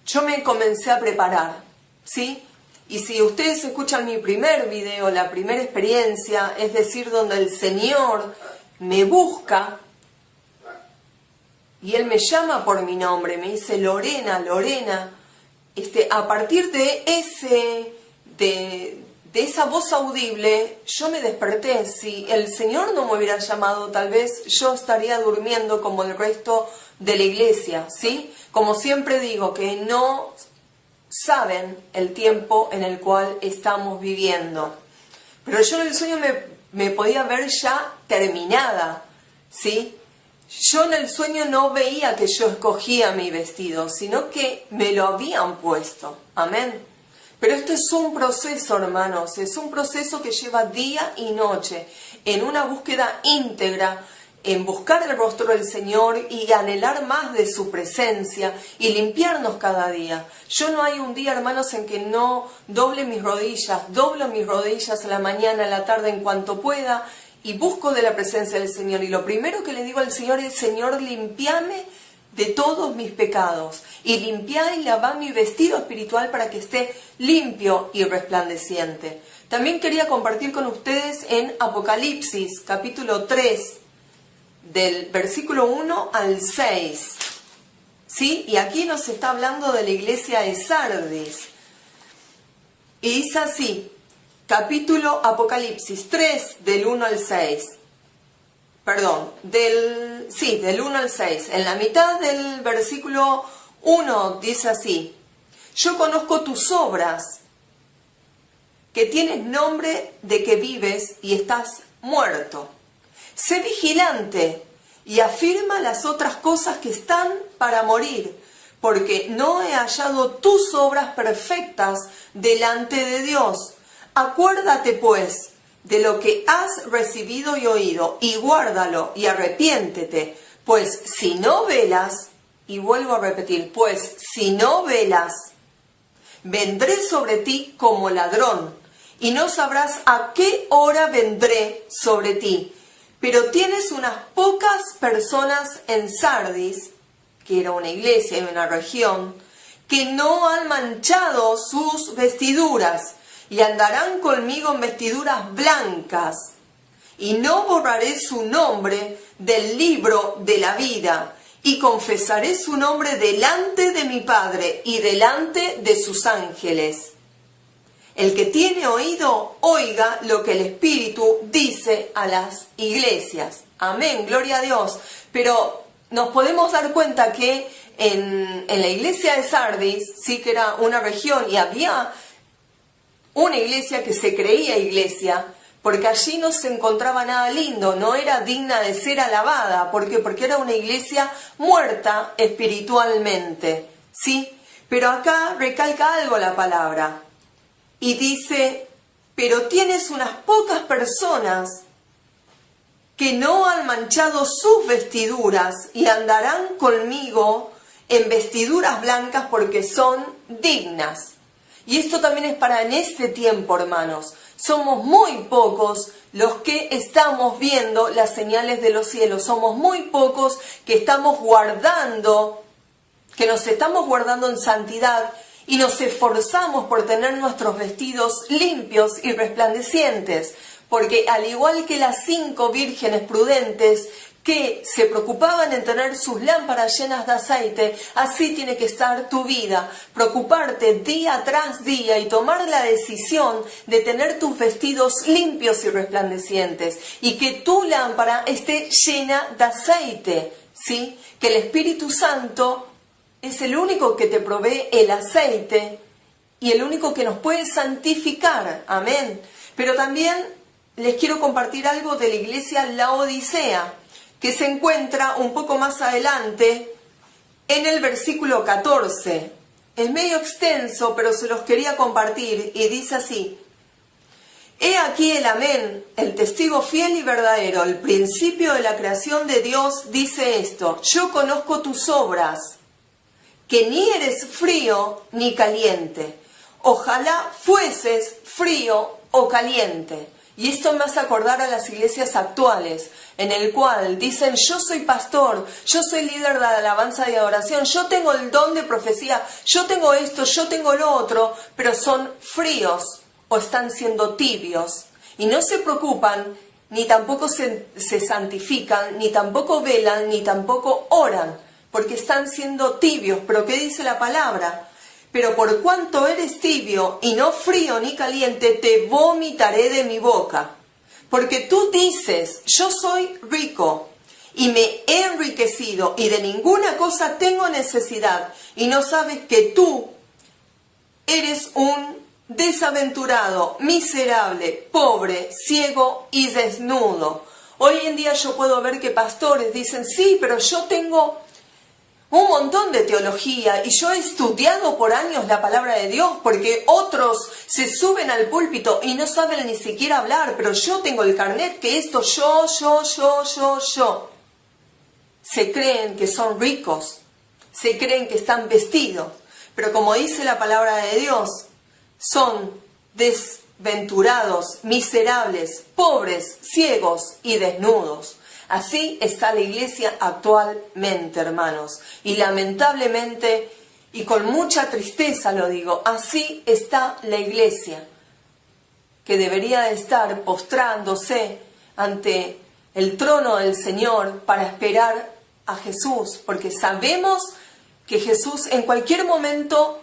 S1: yo me comencé a preparar, ¿sí? Y si ustedes escuchan mi primer video, la primera experiencia, es decir, donde el Señor me busca y Él me llama por mi nombre, me dice Lorena, Lorena, a partir de esa voz audible, yo me desperté. Si el Señor no me hubiera llamado, tal vez yo estaría durmiendo como el resto de la iglesia, ¿sí? Como siempre digo, que no saben el tiempo en el cual estamos viviendo. Pero yo en el sueño me podía ver ya terminada, ¿sí? Yo en el sueño no veía que yo escogía mi vestido, sino que me lo habían puesto. Amén. Pero esto es un proceso, hermanos, es un proceso que lleva día y noche, en una búsqueda íntegra, en buscar el rostro del Señor y anhelar más de su presencia y limpiarnos cada día. Yo no hay un día, hermanos, en que no doble mis rodillas, doblo mis rodillas a la mañana, a la tarde, en cuanto pueda, y busco de la presencia del Señor. Y lo primero que le digo al Señor es, Señor, limpiame de todos mis pecados, y limpiá y lavá mi vestido espiritual para que esté limpio y resplandeciente. También quería compartir con ustedes en Apocalipsis, capítulo 3, del versículo 1 al 6. ¿Sí? Y aquí nos está hablando de la iglesia de Sardis. Y dice así, Apocalipsis 3, del 1 al 6. Perdón, del 1 al 6. En la mitad del versículo 1 dice así: yo conozco tus obras, que tienes nombre de que vives y estás muerto. Sé vigilante y afirma las otras cosas que están para morir, porque no he hallado tus obras perfectas delante de Dios. Acuérdate pues de lo que has recibido y oído, y guárdalo y arrepiéntete, pues si no velas, y vuelvo a repetir, pues si no velas, vendré sobre ti como ladrón, y no sabrás a qué hora vendré sobre ti. Pero tienes unas pocas personas en Sardis, que era una iglesia y una región, que no han manchado sus vestiduras, y andarán conmigo en vestiduras blancas, y no borraré su nombre del libro de la vida, y confesaré su nombre delante de mi Padre y delante de sus ángeles. El que tiene oído, oiga lo que el Espíritu dice a las iglesias. Amén, gloria a Dios. Pero nos podemos dar cuenta que en la iglesia de Sardis, sí que era una región y había una iglesia que se creía iglesia, porque allí no se encontraba nada lindo, no era digna de ser alabada. ¿Por qué? Porque era una iglesia muerta espiritualmente, ¿sí? Pero acá recalca algo la palabra. Y dice, pero tienes unas pocas personas que no han manchado sus vestiduras y andarán conmigo en vestiduras blancas porque son dignas. Y esto también es para en este tiempo, hermanos. Somos muy pocos los que estamos viendo las señales de los cielos. Somos muy pocos que estamos guardando, que nos estamos guardando en santidad y nos esforzamos por tener nuestros vestidos limpios y resplandecientes. Porque al igual que las 5 vírgenes prudentes que se preocupaban en tener sus lámparas llenas de aceite, así tiene que estar tu vida. Preocuparte día tras día y tomar la decisión de tener tus vestidos limpios y resplandecientes. Y que tu lámpara esté llena de aceite, ¿sí? Que el Espíritu Santo es el único que te provee el aceite y el único que nos puede santificar. Amén. Pero también les quiero compartir algo de la iglesia Laodicea, que se encuentra un poco más adelante en el versículo 14. Es medio extenso, pero se los quería compartir y dice así: he aquí el amén, el testigo fiel y verdadero, el principio de la creación de Dios, dice esto: yo conozco tus obras, que ni eres frío ni caliente. Ojalá fueses frío o caliente. Y esto me hace acordar a las iglesias actuales, en el cual dicen: yo soy pastor, yo soy líder de alabanza y adoración, yo tengo el don de profecía, yo tengo esto, yo tengo lo otro, pero son fríos o están siendo tibios. Y no se preocupan, ni tampoco se santifican, ni tampoco velan, ni tampoco oran, porque están siendo tibios. ¿Pero qué dice la palabra? Pero por cuanto eres tibio y no frío ni caliente, te vomitaré de mi boca. Porque tú dices: yo soy rico y me he enriquecido y de ninguna cosa tengo necesidad, y no sabes que tú eres un desaventurado, miserable, pobre, ciego y desnudo. Hoy en día yo puedo ver que pastores dicen: sí, pero yo tengo un montón de teología y yo he estudiado por años la palabra de Dios, porque otros se suben al púlpito y no saben ni siquiera hablar, pero yo tengo el carnet que esto, yo. Se creen que son ricos, se creen que están vestidos, pero como dice la palabra de Dios, son desventurados, miserables, pobres, ciegos y desnudos. Así está la iglesia actualmente, hermanos. Y lamentablemente, y con mucha tristeza lo digo, así está la iglesia, que debería de estar postrándose ante el trono del Señor para esperar a Jesús, porque sabemos que Jesús en cualquier momento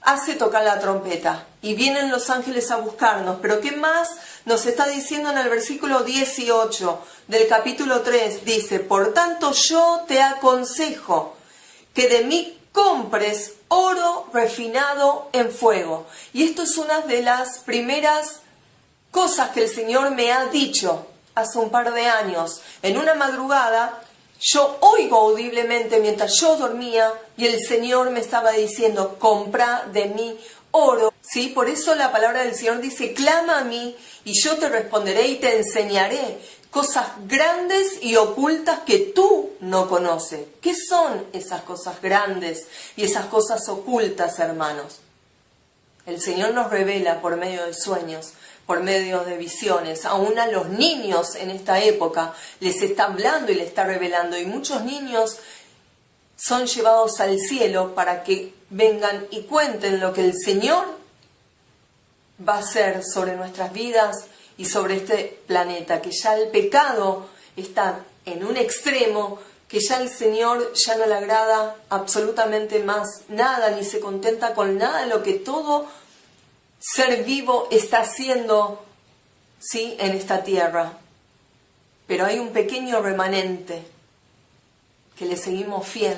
S1: hace tocar la trompeta y vienen los ángeles a buscarnos. Pero ¿qué más nos está diciendo en el versículo 18 del capítulo 3? Dice: por tanto yo te aconsejo que de mí compres oro refinado en fuego. Y esto es una de las primeras cosas que el Señor me ha dicho hace un par de años. En una madrugada yo oigo audiblemente mientras yo dormía y el Señor me estaba diciendo: compra de mí oro. ¿Sí? Por eso la palabra del Señor dice: clama a mí y yo te responderé y te enseñaré cosas grandes y ocultas que tú no conoces. ¿Qué son esas cosas grandes y esas cosas ocultas, hermanos? El Señor nos revela por medio de sueños, por medio de visiones. Aún a los niños en esta época les está hablando y les está revelando. Y muchos niños son llevados al cielo para que vengan y cuenten lo que el Señor va a hacer sobre nuestras vidas y sobre este planeta. Que ya el pecado está en un extremo, que ya el Señor ya no le agrada absolutamente más nada, ni se contenta con nada de lo que todo ser vivo está haciendo, ¿sí?, en esta tierra. Pero hay un pequeño remanente que le seguimos fiel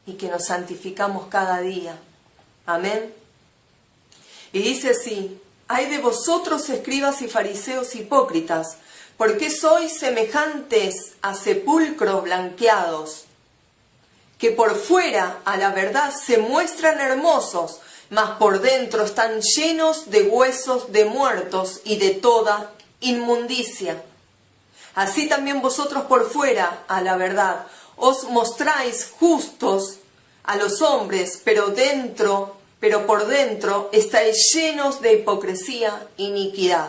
S1: y que nos santificamos cada día. Amén. Y dice así: ay de vosotros, escribas y fariseos hipócritas, porque sois semejantes a sepulcros blanqueados, que por fuera a la verdad se muestran hermosos, mas por dentro están llenos de huesos de muertos y de toda inmundicia. Así también vosotros por fuera, a la verdad, os mostráis justos a los hombres, pero por dentro estáis llenos de hipocresía e iniquidad.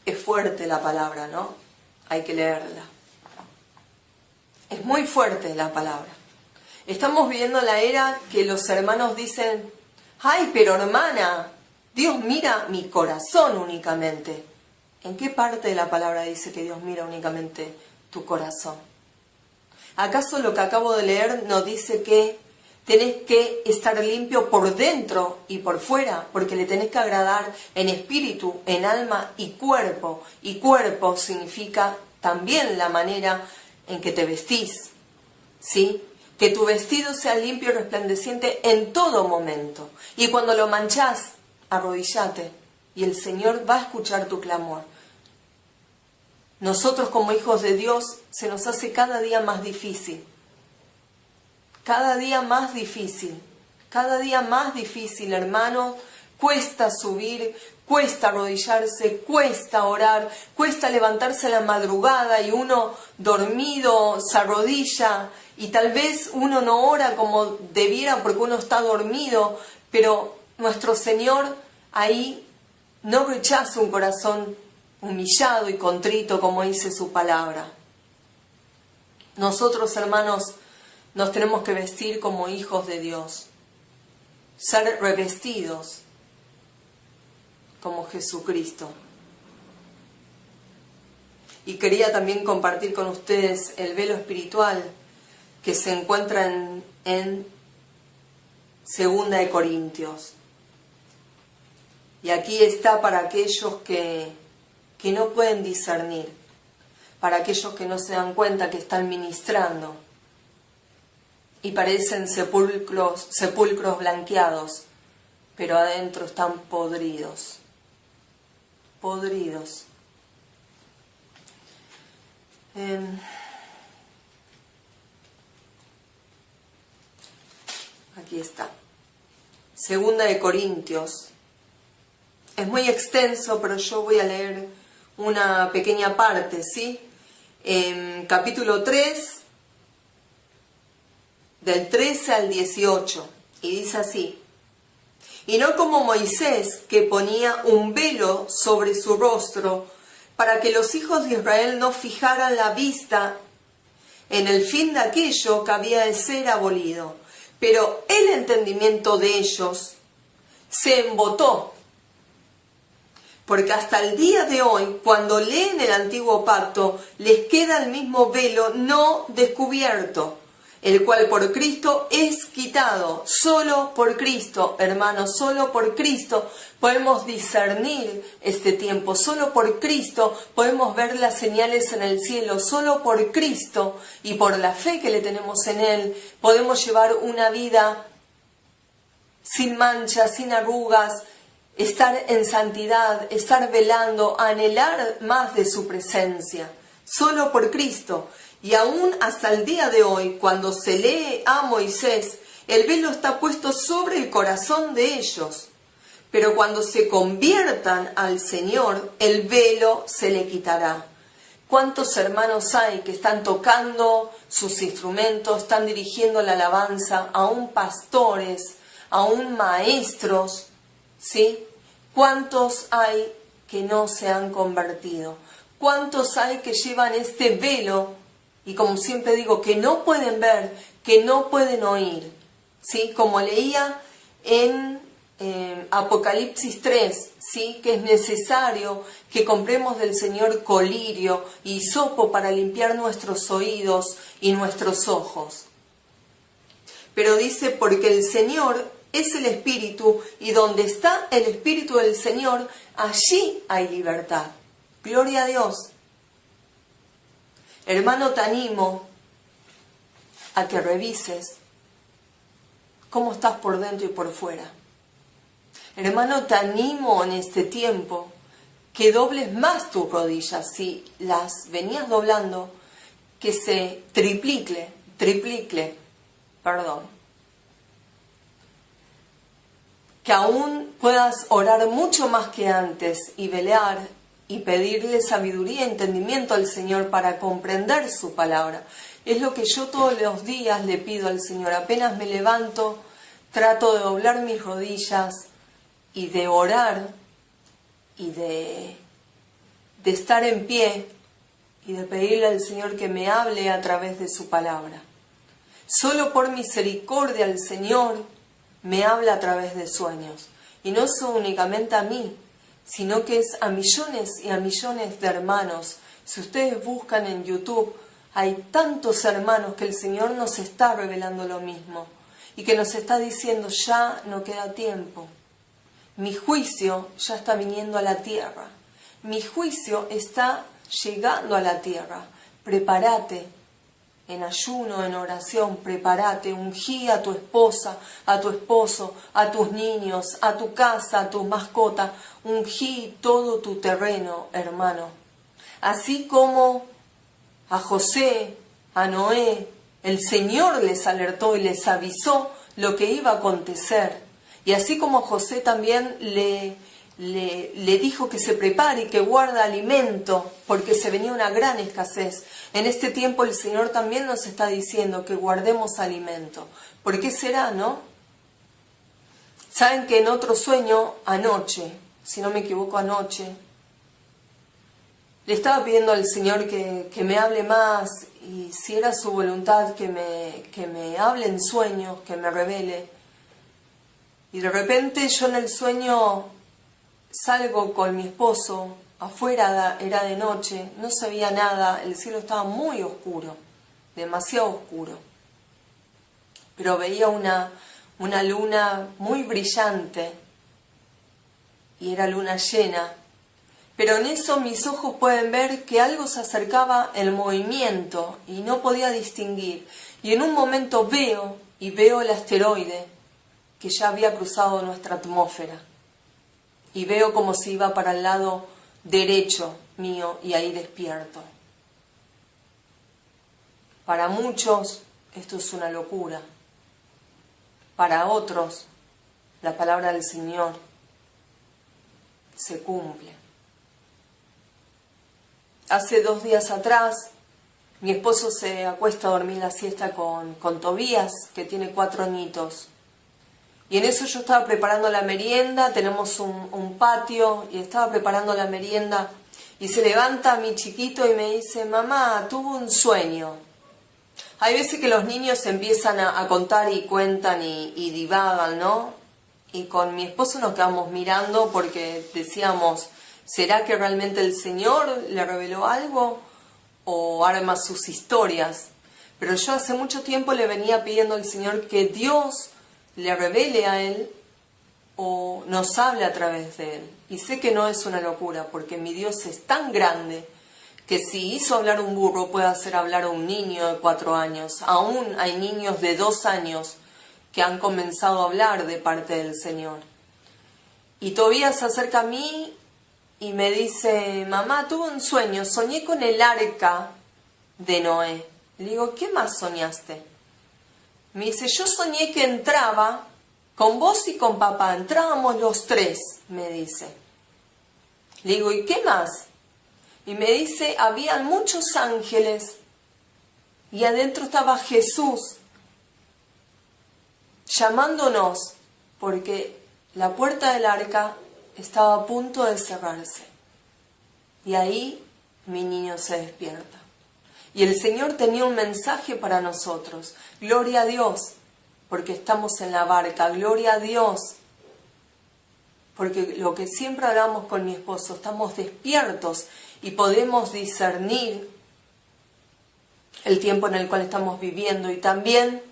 S1: Es fuerte la palabra, ¿no? Hay que leerla. Es muy fuerte la palabra. Estamos viviendo la era que los hermanos dicen: ay, pero hermana, Dios mira mi corazón únicamente. ¿En qué parte de la palabra dice que Dios mira únicamente tu corazón? ¿Acaso lo que acabo de leer no dice que tenés que estar limpio por dentro y por fuera? Porque le tenés que agradar en espíritu, en alma y cuerpo. Y cuerpo significa también la manera en que te vestís, ¿sí? Que tu vestido sea limpio y resplandeciente en todo momento. Y cuando lo manchás, arrodillate y el Señor va a escuchar tu clamor. Nosotros como hijos de Dios se nos hace cada día más difícil. Cada día más difícil. Cada día más difícil, hermanos. Cuesta subir, cuesta arrodillarse, cuesta orar, cuesta levantarse a la madrugada y uno dormido se arrodilla y tal vez uno no ora como debiera porque uno está dormido, pero nuestro Señor ahí no rechaza un corazón humillado y contrito, como dice su palabra. Nosotros, hermanos, nos tenemos que vestir como hijos de Dios, ser revestidos como Jesucristo. Y quería también compartir con ustedes el velo espiritual que se encuentra en 2 de Corintios. Y aquí está para aquellos que no pueden discernir, para aquellos que no se dan cuenta que están ministrando y parecen sepulcros blanqueados, pero adentro están podridos. Podridos. Aquí está. 2 de Corintios. Es muy extenso, pero yo voy a leer una pequeña parte, ¿sí? Capítulo 3, del 13 al 18. Y dice así: y no como Moisés, que ponía un velo sobre su rostro para que los hijos de Israel no fijaran la vista en el fin de aquello que había de ser abolido. Pero el entendimiento de ellos se embotó, porque hasta el día de hoy, cuando leen el Antiguo Pacto, les queda el mismo velo no descubierto, el cual por Cristo es quitado. Solo por Cristo, hermanos, solo por Cristo podemos discernir este tiempo. Solo por Cristo podemos ver las señales en el cielo. Solo por Cristo y por la fe que le tenemos en Él podemos llevar una vida sin manchas, sin arrugas, estar en santidad, estar velando, anhelar más de su presencia. Solo por Cristo. Y aún hasta el día de hoy, cuando se lee a Moisés, el velo está puesto sobre el corazón de ellos. Pero cuando se conviertan al Señor, el velo se le quitará. ¿Cuántos hermanos hay que están tocando sus instrumentos, están dirigiendo la alabanza, aún pastores, aún maestros, ¿sí? ¿Cuántos hay que no se han convertido? ¿Cuántos hay que llevan este velo? Y como siempre digo, que no pueden ver, que no pueden oír, ¿sí? Como leía en Apocalipsis 3, ¿sí? Que es necesario que compremos del Señor colirio y hisopo para limpiar nuestros oídos y nuestros ojos. Pero dice, porque el Señor es el Espíritu, y donde está el Espíritu del Señor, allí hay libertad. Gloria a Dios. Hermano, te animo a que revises cómo estás por dentro y por fuera. Hermano, te animo en este tiempo que dobles más tus rodillas. Si las venías doblando, que se triplique, que aún puedas orar mucho más que antes y velar y pedirle sabiduría y entendimiento al Señor para comprender su palabra. Es lo que yo todos los días le pido al Señor. Apenas me levanto, trato de doblar mis rodillas y de orar y de estar en pie y de pedirle al Señor que me hable a través de su palabra. Solo por misericordia el Señor me habla a través de sueños. Y no es únicamente a mí, sino que es a millones y a millones de hermanos. Si ustedes buscan en YouTube, hay tantos hermanos que el Señor nos está revelando lo mismo y que nos está diciendo, ya no queda tiempo. Mi juicio ya está viniendo a la tierra. Mi juicio está llegando a la tierra. Prepárate. En ayuno, en oración, prepárate, ungí a tu esposa, a tu esposo, a tus niños, a tu casa, a tus mascotas. Ungí todo tu terreno, hermano. Así como a José, a Noé, el Señor les alertó y les avisó lo que iba a acontecer. Y así como a José también le dijo que se prepare y que guarde alimento, porque se venía una gran escasez. En este tiempo el Señor también nos está diciendo que guardemos alimento. ¿Por qué será, no? Saben que en otro sueño, anoche, si no me equivoco anoche, le estaba pidiendo al Señor que me hable más, y si era su voluntad que me hable en sueños, que me revele. Y de repente yo en el sueño salgo con mi esposo, afuera era de noche, no se veía nada, el cielo estaba muy oscuro, demasiado oscuro. Pero veía una luna muy brillante, y era luna llena. Pero en eso mis ojos pueden ver que algo se acercaba en movimiento, y no podía distinguir. Y en un momento veo el asteroide que ya había cruzado nuestra atmósfera. Y veo como si iba para el lado derecho mío, y ahí despierto. Para muchos esto es una locura. Para otros la palabra del Señor se cumple. Hace 2 días atrás mi esposo se acuesta a dormir la siesta con Tobías, que tiene 4 añitos. Y en eso yo estaba preparando la merienda, tenemos un patio, y estaba preparando la merienda. Y se levanta mi chiquito y me dice, mamá, tuve un sueño. Hay veces que los niños empiezan a contar y cuentan y divagan, ¿no? Y con mi esposo nos quedamos mirando porque decíamos, ¿será que realmente el Señor le reveló algo o arma sus historias? Pero yo hace mucho tiempo le venía pidiendo al Señor que Dios le revele a él o nos hable a través de él. Y sé que no es una locura, porque mi Dios es tan grande que si hizo hablar un burro, puede hacer hablar a un niño de 4 años. Aún hay niños de 2 años que han comenzado a hablar de parte del Señor. Y Tobías se acerca a mí y me dice, mamá, tuve un sueño, soñé con el arca de Noé. Le digo, ¿qué más soñaste? Me dice, yo soñé que entraba con vos y con papá, entrábamos los 3, me dice. Le digo, ¿y qué más? Y me dice, habían muchos ángeles y adentro estaba Jesús llamándonos porque la puerta del arca estaba a punto de cerrarse. Y ahí mi niño se despierta. Y el Señor tenía un mensaje para nosotros. Gloria a Dios, porque estamos en la barca. Gloria a Dios, porque lo que siempre hablamos con mi esposo, estamos despiertos y podemos discernir el tiempo en el cual estamos viviendo y también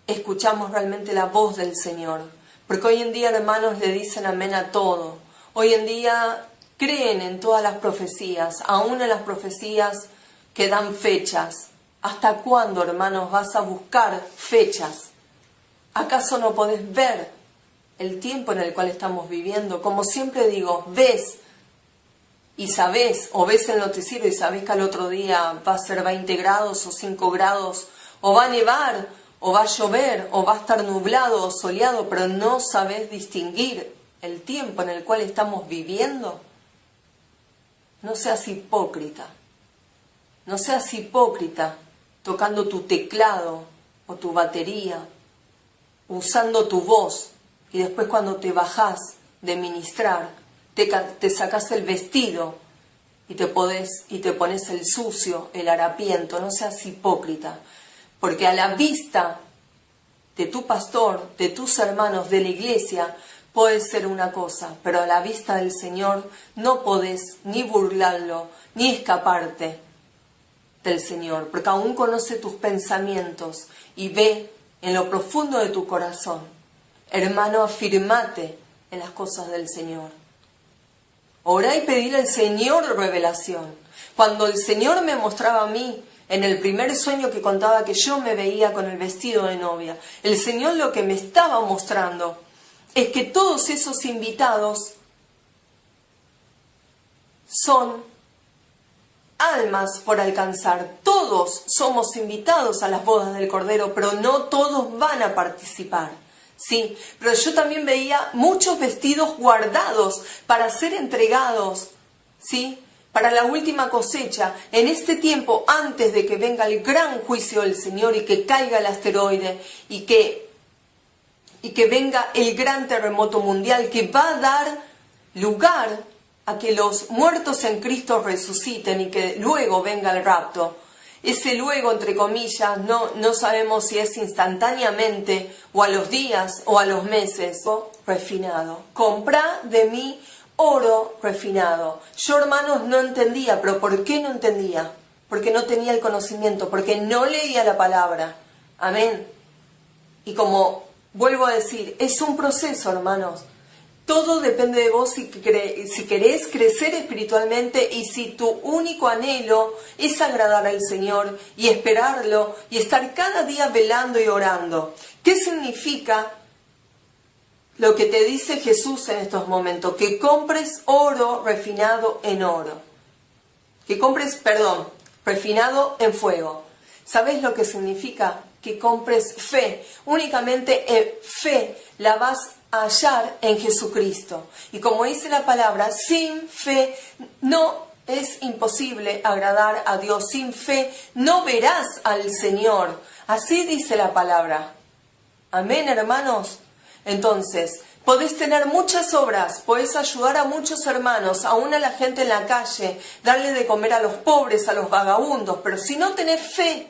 S1: escuchamos realmente la voz del Señor. Porque hoy en día, hermanos, le dicen amén a todo. Hoy en día creen en todas las profecías, aún en las profecías que dan fechas. ¿Hasta cuándo, hermanos, vas a buscar fechas? ¿Acaso no podés ver el tiempo en el cual estamos viviendo? Como siempre digo, ves y sabés, o ves el noticiero y sabés que al otro día va a ser 20 grados o 5 grados, o va a nevar, o va a llover, o va a estar nublado o soleado, pero no sabés distinguir el tiempo en el cual estamos viviendo. No seas hipócrita. No seas hipócrita tocando tu teclado o tu batería, usando tu voz, y después cuando te bajás de ministrar, te sacás el vestido y te pones el sucio, el harapiento. No seas hipócrita, porque a la vista de tu pastor, de tus hermanos, de la iglesia, puede ser una cosa, pero a la vista del Señor no podés ni burlarlo, ni escaparte del Señor, porque aún conoce tus pensamientos y ve en lo profundo de tu corazón. Hermano, afirmate en las cosas del Señor. Orá y pedirle al Señor revelación. Cuando el Señor me mostraba a mí, en el primer sueño que contaba que yo me veía con el vestido de novia, el Señor lo que me estaba mostrando es que todos esos invitados son almas por alcanzar. Todos somos invitados a las bodas del Cordero, pero no todos van a participar. Sí, pero yo también veía muchos vestidos guardados para ser entregados, ¿sí?, para la última cosecha, en este tiempo antes de que venga el gran juicio del Señor y que caiga el asteroide y que venga el gran terremoto mundial que va a dar lugar a que los muertos en Cristo resuciten y que luego venga el rapto. Ese luego, entre comillas, no sabemos si es instantáneamente o a los días o a los meses. Refinado. Comprá de mí oro refinado. Yo, hermanos, no entendía. ¿Pero por qué no entendía? Porque no tenía el conocimiento, porque no leía la palabra. Amén. Y como vuelvo a decir, es un proceso, hermanos. Todo depende de vos si querés crecer espiritualmente y si tu único anhelo es agradar al Señor y esperarlo y estar cada día velando y orando. ¿Qué significa lo que te dice Jesús en estos momentos? Que compres oro refinado en oro. Que compres, refinado en fuego. ¿Sabés lo que significa? Que compres fe. Únicamente fe la vas a hallar en Jesucristo. Y como dice la palabra, sin fe no es imposible agradar a Dios. Sin fe no verás al Señor. Así dice la palabra. Amén, hermanos. Entonces, Podés tener muchas obras, podés ayudar a muchos hermanos, aún a la gente en la calle, darle de comer a los pobres, a los vagabundos, pero si no tenés fe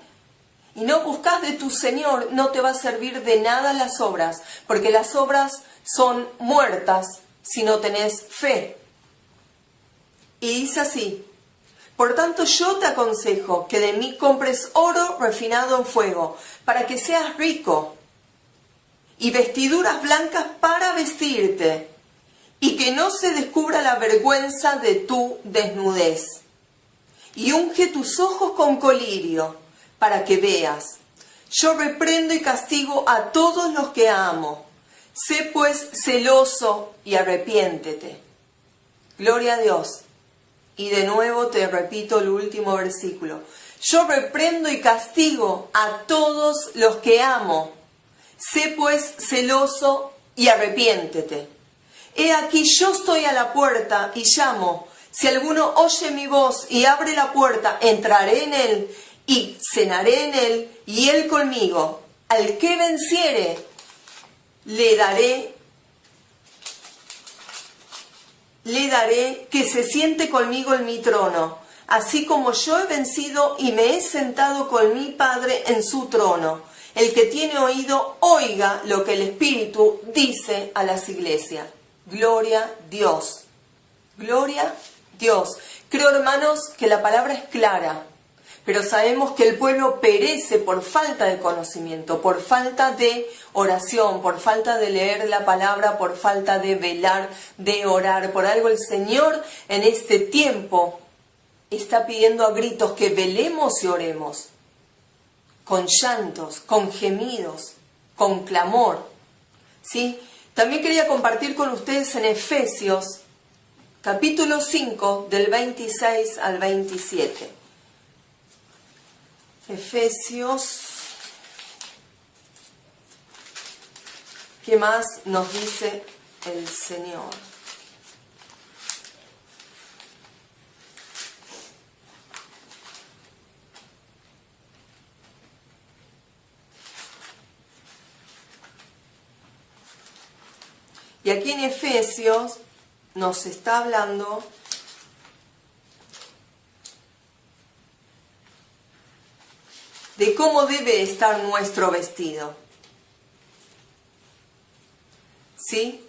S1: y no buscas de tu Señor, no te va a servir de nada las obras, porque las obras son muertas si no tenés fe. Y dice así: por tanto yo te aconsejo que de mí compres oro refinado en fuego, para que seas rico, y vestiduras blancas para vestirte, y que no se descubra la vergüenza de tu desnudez. Y unge tus ojos con colirio, para que veas. Yo reprendo y castigo a todos los que amo. Sé pues celoso y arrepiéntete. Gloria a Dios. Y de nuevo te repito el último versículo. Yo reprendo y castigo a todos los que amo. Sé pues celoso y arrepiéntete. He aquí yo estoy a la puerta y llamo. Si alguno oye mi voz y abre la puerta, entraré en él y cenaré en él y él conmigo. Al que venciere, le daré que se siente conmigo en mi trono, así como yo he vencido y me he sentado con mi Padre en su trono. El que tiene oído, oiga lo que el Espíritu dice a las iglesias. Gloria a Dios. Gloria a Dios. Creo, hermanos, que la palabra es clara, pero sabemos que el pueblo perece por falta de conocimiento, por falta de oración, por falta de leer la palabra, por falta de velar, de orar. Por algo el Señor en este tiempo está pidiendo a gritos que velemos y oremos, con llantos, con gemidos, con clamor. ¿Sí? También quería compartir con ustedes en Efesios, capítulo 5, del 26 al 27. Efesios, ¿qué más nos dice el Señor? Y aquí en Efesios nos está hablando de cómo debe estar nuestro vestido. ¿Sí?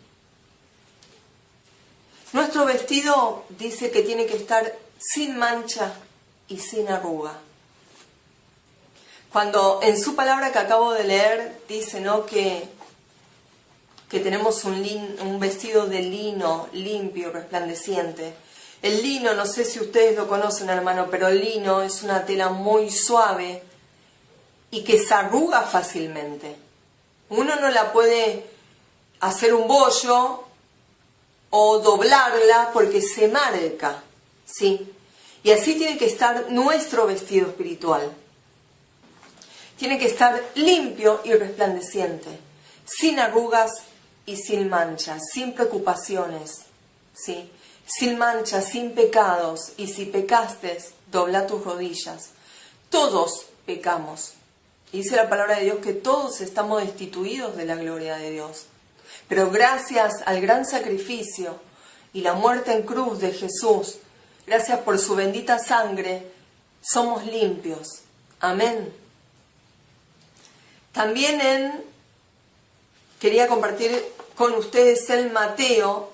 S1: Nuestro vestido dice que tiene que estar sin mancha y sin arruga. Cuando en su palabra que acabo de leer dice, ¿no?, que tenemos un vestido de lino limpio, resplandeciente. El lino, no sé si ustedes lo conocen, hermano, pero el lino es una tela muy suave y que se arruga fácilmente. Uno no la puede hacer un bollo o doblarla porque se marca, ¿sí? Y así tiene que estar nuestro vestido espiritual. Tiene que estar limpio y resplandeciente, sin arrugas y sin manchas, sin preocupaciones, ¿sí? Sin manchas, sin pecados. Y si pecaste, dobla tus rodillas. Todos pecamos. Y dice la palabra de Dios que todos estamos destituidos de la gloria de Dios. Pero gracias al gran sacrificio y la muerte en cruz de Jesús, gracias por su bendita sangre, somos limpios. Amén. También quería compartir con ustedes el Mateo,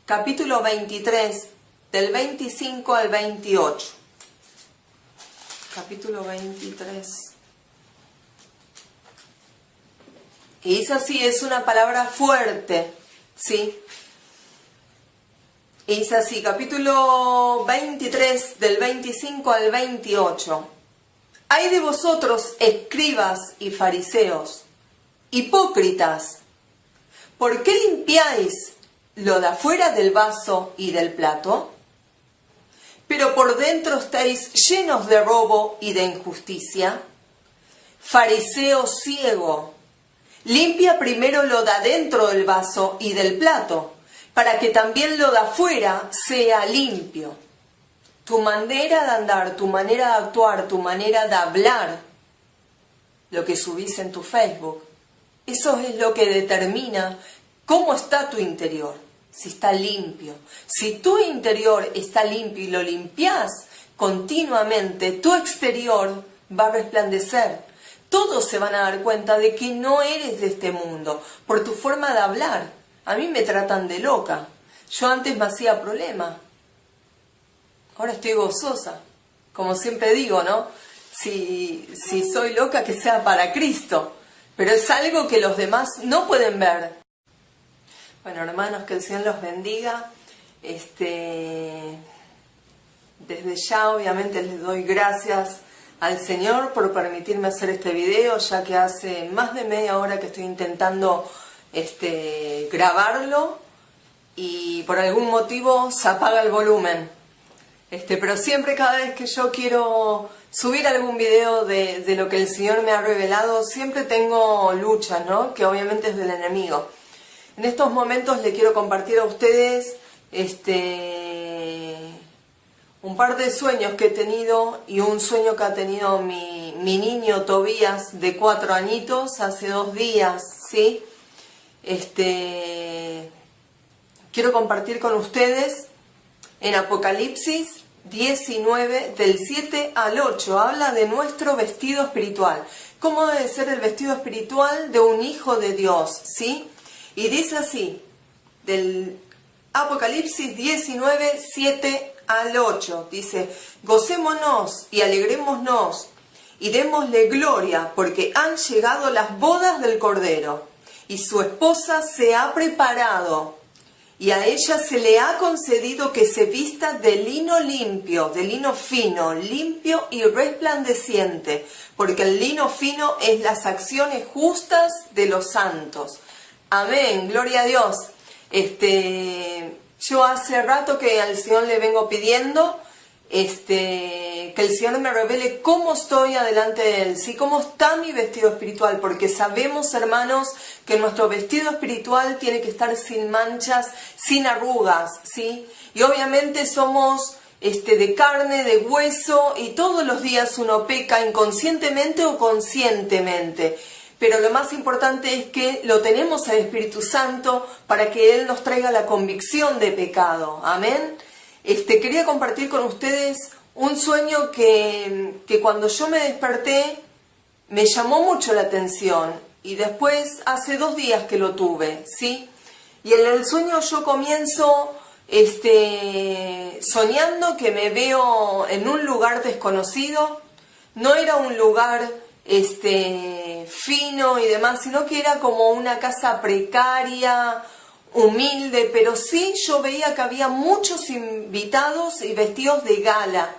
S1: capítulo 23, del 25 al 28. Capítulo 23. Y dice así, es una palabra fuerte, ¿sí? Y dice así, capítulo 23, del 25 al 28. Ay de vosotros, escribas y fariseos, hipócritas, ¿por qué limpiáis lo de afuera del vaso y del plato? Pero por dentro estáis llenos de robo y de injusticia. Fariseo ciego, limpia primero lo de adentro del vaso y del plato, para que también lo de afuera sea limpio. Tu manera de andar, tu manera de actuar, tu manera de hablar, lo que subís en tu Facebook, eso es lo que determina ¿Cómo está tu interior? Si está limpio. Si tu interior está limpio y lo limpias continuamente, tu exterior va a resplandecer. Todos se van a dar cuenta de que no eres de este mundo por tu forma de hablar. A mí me tratan de loca. Yo antes me hacía problema. Ahora estoy gozosa. Como siempre digo, ¿no? Si soy loca, que sea para Cristo. Pero es algo que los demás no pueden ver. Bueno, hermanos, que el Señor los bendiga. Desde ya, obviamente, les doy gracias al Señor por permitirme hacer este video, ya que hace más de media hora que estoy intentando grabarlo y por algún motivo se apaga el volumen. Pero siempre, cada vez que yo quiero subir algún video de lo que el Señor me ha revelado, siempre tengo luchas, ¿no? Que obviamente es del enemigo. En estos momentos le quiero compartir a ustedes un par de sueños que he tenido y un sueño que ha tenido mi niño Tobías de 4 añitos hace 2 días, ¿sí? Quiero compartir con ustedes en Apocalipsis 19, del 7 al 8, habla de nuestro vestido espiritual. ¿Cómo debe ser el vestido espiritual de un hijo de Dios? ¿Sí? Y dice así, del Apocalipsis 19, 7 al 8, dice: gocémonos y alegrémonos y démosle gloria, porque han llegado las bodas del Cordero, y su esposa se ha preparado, y a ella se le ha concedido que se vista de lino limpio, de lino fino, limpio y resplandeciente, porque el lino fino es las acciones justas de los santos. Amén, gloria a Dios. Yo hace rato que al Señor le vengo pidiendo que el Señor me revele cómo estoy adelante de Él, ¿sí? Cómo está mi vestido espiritual, porque sabemos, hermanos, que nuestro vestido espiritual tiene que estar sin manchas, sin arrugas, ¿sí? Y obviamente somos de carne, de hueso, y todos los días uno peca inconscientemente o conscientemente. Pero lo más importante es que lo tenemos al Espíritu Santo para que Él nos traiga la convicción de pecado. Amén. Quería compartir con ustedes un sueño que cuando yo me desperté me llamó mucho la atención. Y después, hace 2 días que lo tuve, ¿sí? Y en el sueño yo comienzo soñando que me veo en un lugar desconocido. No era un lugar fino y demás, sino que era como una casa precaria, humilde, pero sí yo veía que había muchos invitados y vestidos de gala.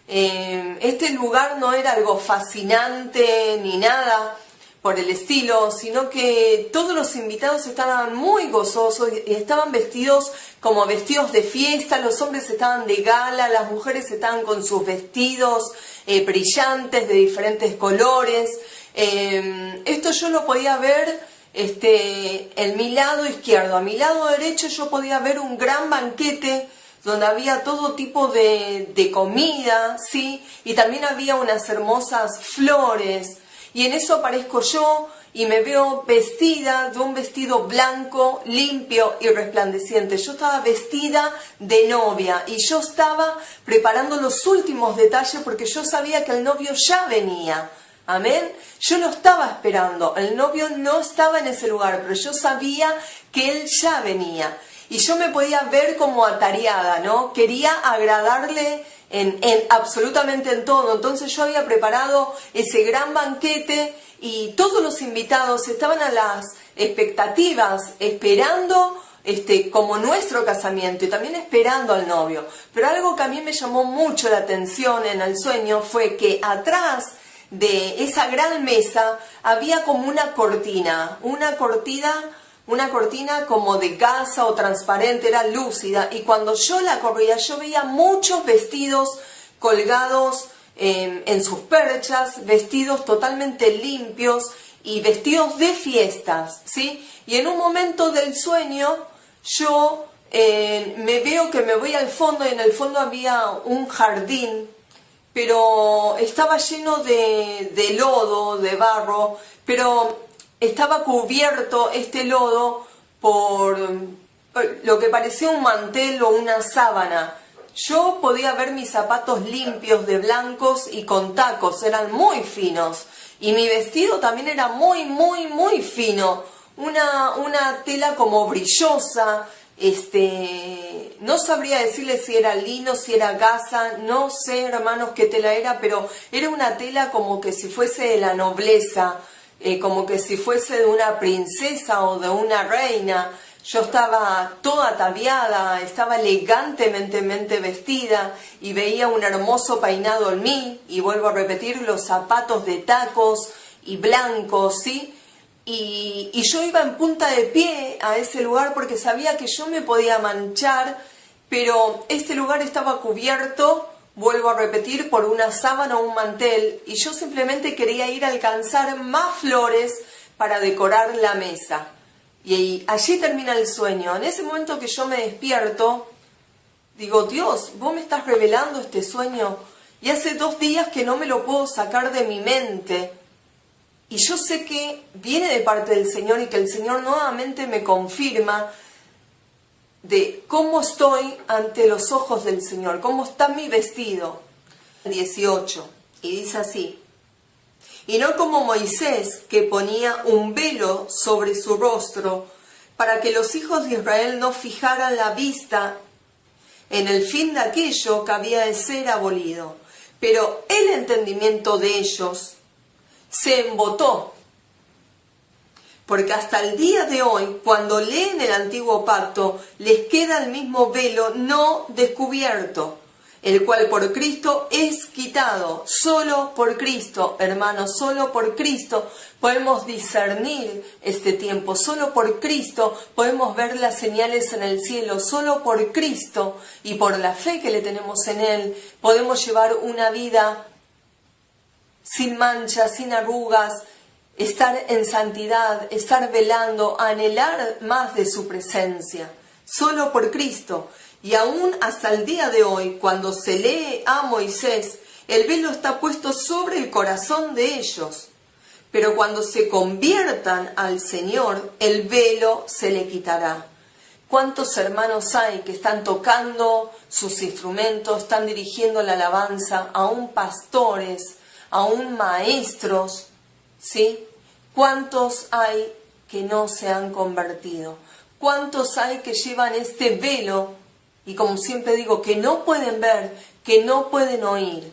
S1: Este lugar no era algo fascinante ni nada por el estilo, sino que todos los invitados estaban muy gozosos y estaban vestidos como vestidos de fiesta. Los hombres estaban de gala, las mujeres estaban con sus vestidos brillantes de diferentes colores. Esto yo lo podía ver en mi lado izquierdo. A mi lado derecho yo podía ver un gran banquete donde había todo tipo de comida, ¿sí? Y también había unas hermosas flores. Y en eso aparezco yo y me veo vestida de un vestido blanco, limpio y resplandeciente. Yo estaba vestida de novia y yo estaba preparando los últimos detalles porque yo sabía que el novio ya venía. Amén. Yo lo estaba esperando. El novio no estaba en ese lugar, pero yo sabía que él ya venía. Y yo me podía ver como atareada, ¿no? Quería agradarle en absolutamente en todo. Entonces yo había preparado ese gran banquete y todos los invitados estaban a las expectativas, esperando como nuestro casamiento y también esperando al novio. Pero algo que a mí me llamó mucho la atención en el sueño fue que atrás de esa gran mesa había como una cortina como de gasa o transparente, era lúcida, y cuando yo la corría yo veía muchos vestidos colgados en sus perchas, vestidos totalmente limpios y vestidos de fiestas, ¿sí? Y en un momento del sueño yo me veo que me voy al fondo y en el fondo había un jardín, pero estaba lleno de lodo, de barro, pero estaba cubierto este lodo por lo que parecía un mantel o una sábana. Yo podía ver mis zapatos limpios de blancos y con tacos, eran muy finos. Y mi vestido también era muy, muy, muy fino. Una tela como brillosa. No sabría decirle si era lino, si era gasa, no sé, hermanos, qué tela era, pero era una tela como que si fuese de la nobleza, como que si fuese de una princesa o de una reina. Yo estaba toda ataviada, estaba elegantemente vestida y veía un hermoso peinado en mí, y vuelvo a repetir, los zapatos de tacos y blancos, ¿sí? Y yo iba en punta de pie a ese lugar porque sabía que yo me podía manchar, pero este lugar estaba cubierto, vuelvo a repetir, por una sábana o un mantel, y yo simplemente quería ir a alcanzar más flores para decorar la mesa. Y allí termina el sueño. En ese momento que yo me despierto, digo, Dios, vos me estás revelando este sueño, y hace 2 días que no me lo puedo sacar de mi mente. Y yo sé que viene de parte del Señor y que el Señor nuevamente me confirma de cómo estoy ante los ojos del Señor, cómo está mi vestido. 18, y dice así: y no como Moisés, que ponía un velo sobre su rostro, para que los hijos de Israel no fijaran la vista en el fin de aquello que había de ser abolido. Pero el entendimiento de ellos se embotó, porque hasta el día de hoy, cuando leen el Antiguo Pacto, les queda el mismo velo no descubierto, el cual por Cristo es quitado. Solo por Cristo, hermanos, solo por Cristo podemos discernir este tiempo, solo por Cristo podemos ver las señales en el cielo, solo por Cristo y por la fe que le tenemos en Él podemos llevar una vida sin manchas, sin arrugas, estar en santidad, estar velando, anhelar más de su presencia, solo por Cristo. Y aún hasta el día de hoy, cuando se lee a Moisés, el velo está puesto sobre el corazón de ellos. Pero cuando se conviertan al Señor, el velo se le quitará. ¿Cuántos hermanos hay que están tocando sus instrumentos, están dirigiendo la alabanza, aún pastores, aún maestros, ¿sí? ¿Cuántos hay que no se han convertido? ¿Cuántos hay que llevan este velo y, como siempre digo, que no pueden ver, que no pueden oír?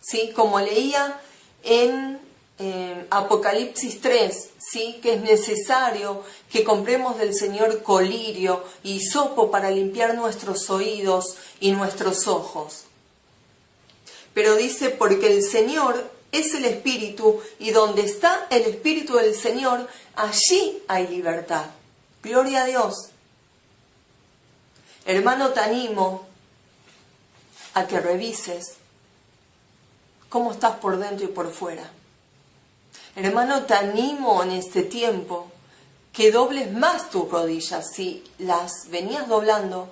S1: ¿Sí? Como leía en Apocalipsis 3, ¿sí? Que es necesario que compremos del Señor colirio y hisopo para limpiar nuestros oídos y nuestros ojos. Pero dice, porque el Señor es el Espíritu, y donde está el Espíritu del Señor, allí hay libertad. Gloria a Dios. Hermano, te animo a que revises cómo estás por dentro y por fuera. Hermano, te animo en este tiempo que dobles más tus rodillas. Si las venías doblando,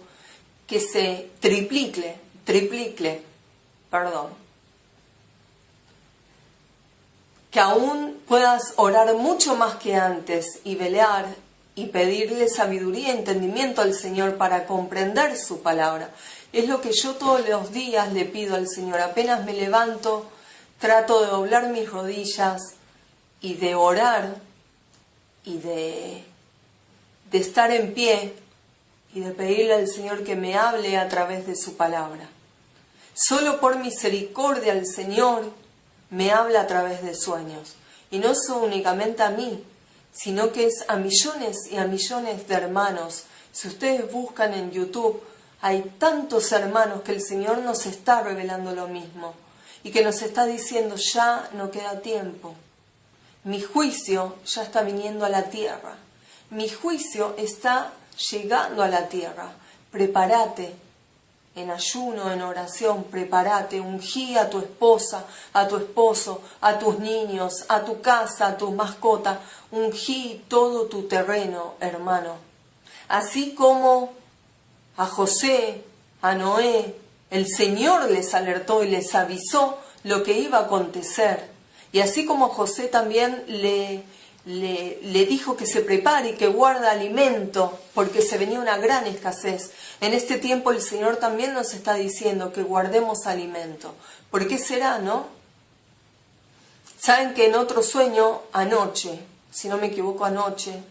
S1: que se triplique, que aún puedas orar mucho más que antes y velar y pedirle sabiduría y entendimiento al Señor para comprender su palabra. Es lo que yo todos los días le pido al Señor. Apenas me levanto, trato de doblar mis rodillas y de orar y de estar en pie y de pedirle al Señor que me hable a través de su palabra. Solo por misericordia el Señor me habla a través de sueños. Y no es únicamente a mí, sino que es a millones y a millones de hermanos. Si ustedes buscan en YouTube, hay tantos hermanos que el Señor nos está revelando lo mismo. Y que nos está diciendo, ya no queda tiempo. Mi juicio ya está viniendo a la tierra. Mi juicio está llegando a la tierra. Prepárate. En ayuno, en oración, prepárate, ungí a tu esposa, a tu esposo, a tus niños, a tu casa, a tu mascota, ungí todo tu terreno, hermano. Así como a José, a Noé, el Señor les alertó y les avisó lo que iba a acontecer. Y así como José también le le dijo que se prepare y que guarde alimento, porque se venía una gran escasez. En este tiempo el Señor también nos está diciendo que guardemos alimento. ¿Por qué será, no? Saben que en otro sueño, anoche, si no me equivoco anoche,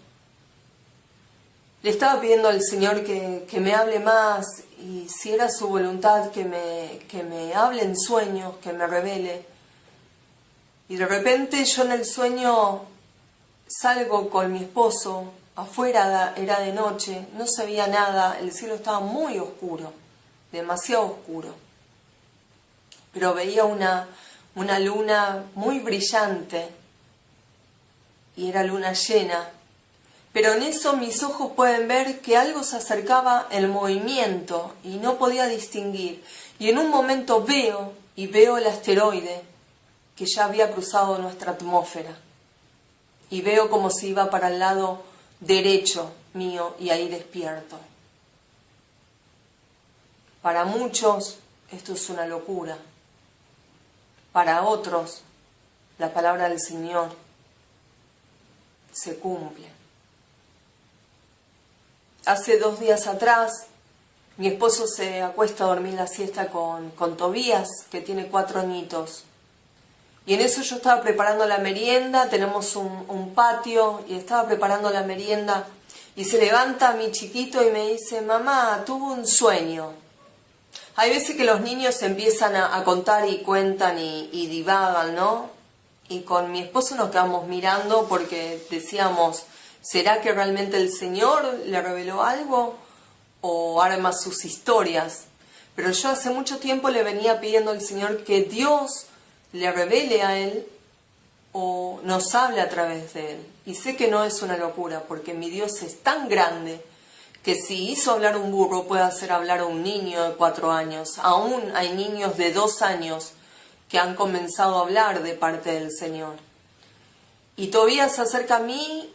S1: le estaba pidiendo al Señor que me hable más, y si era su voluntad que me hable en sueños, que me revele. Y de repente yo en el sueño salgo con mi esposo, afuera era de noche, no se veía nada, el cielo estaba muy oscuro, demasiado oscuro. Pero veía una luna muy brillante, y era luna llena. Pero en eso mis ojos pueden ver que algo se acercaba en movimiento y no podía distinguir. Y en un momento veo el asteroide que ya había cruzado nuestra atmósfera. Y veo como si iba para el lado derecho mío, y ahí despierto. Para muchos esto es una locura. Para otros la palabra del Señor se cumple. Hace 2 días atrás, mi esposo se acuesta a dormir la siesta con Tobías, que tiene 4 añitos. Y en eso yo estaba preparando la merienda, tenemos un patio, y estaba preparando la merienda, y se levanta mi chiquito y me dice: mamá, tuve un sueño. Hay veces que los niños empiezan a contar y cuentan y divagan, ¿no? Y con mi esposo nos quedamos mirando porque decíamos: ¿será que realmente el Señor le reveló algo o arma sus historias? Pero yo hace mucho tiempo le venía pidiendo al Señor que Dios le revele a él o nos hable a través de él. Y sé que no es una locura, porque mi Dios es tan grande que si hizo hablar un burro, puede hacer hablar a un niño de 4 años. Aún hay niños de 2 años que han comenzado a hablar de parte del Señor. Y Tobías se acerca a mí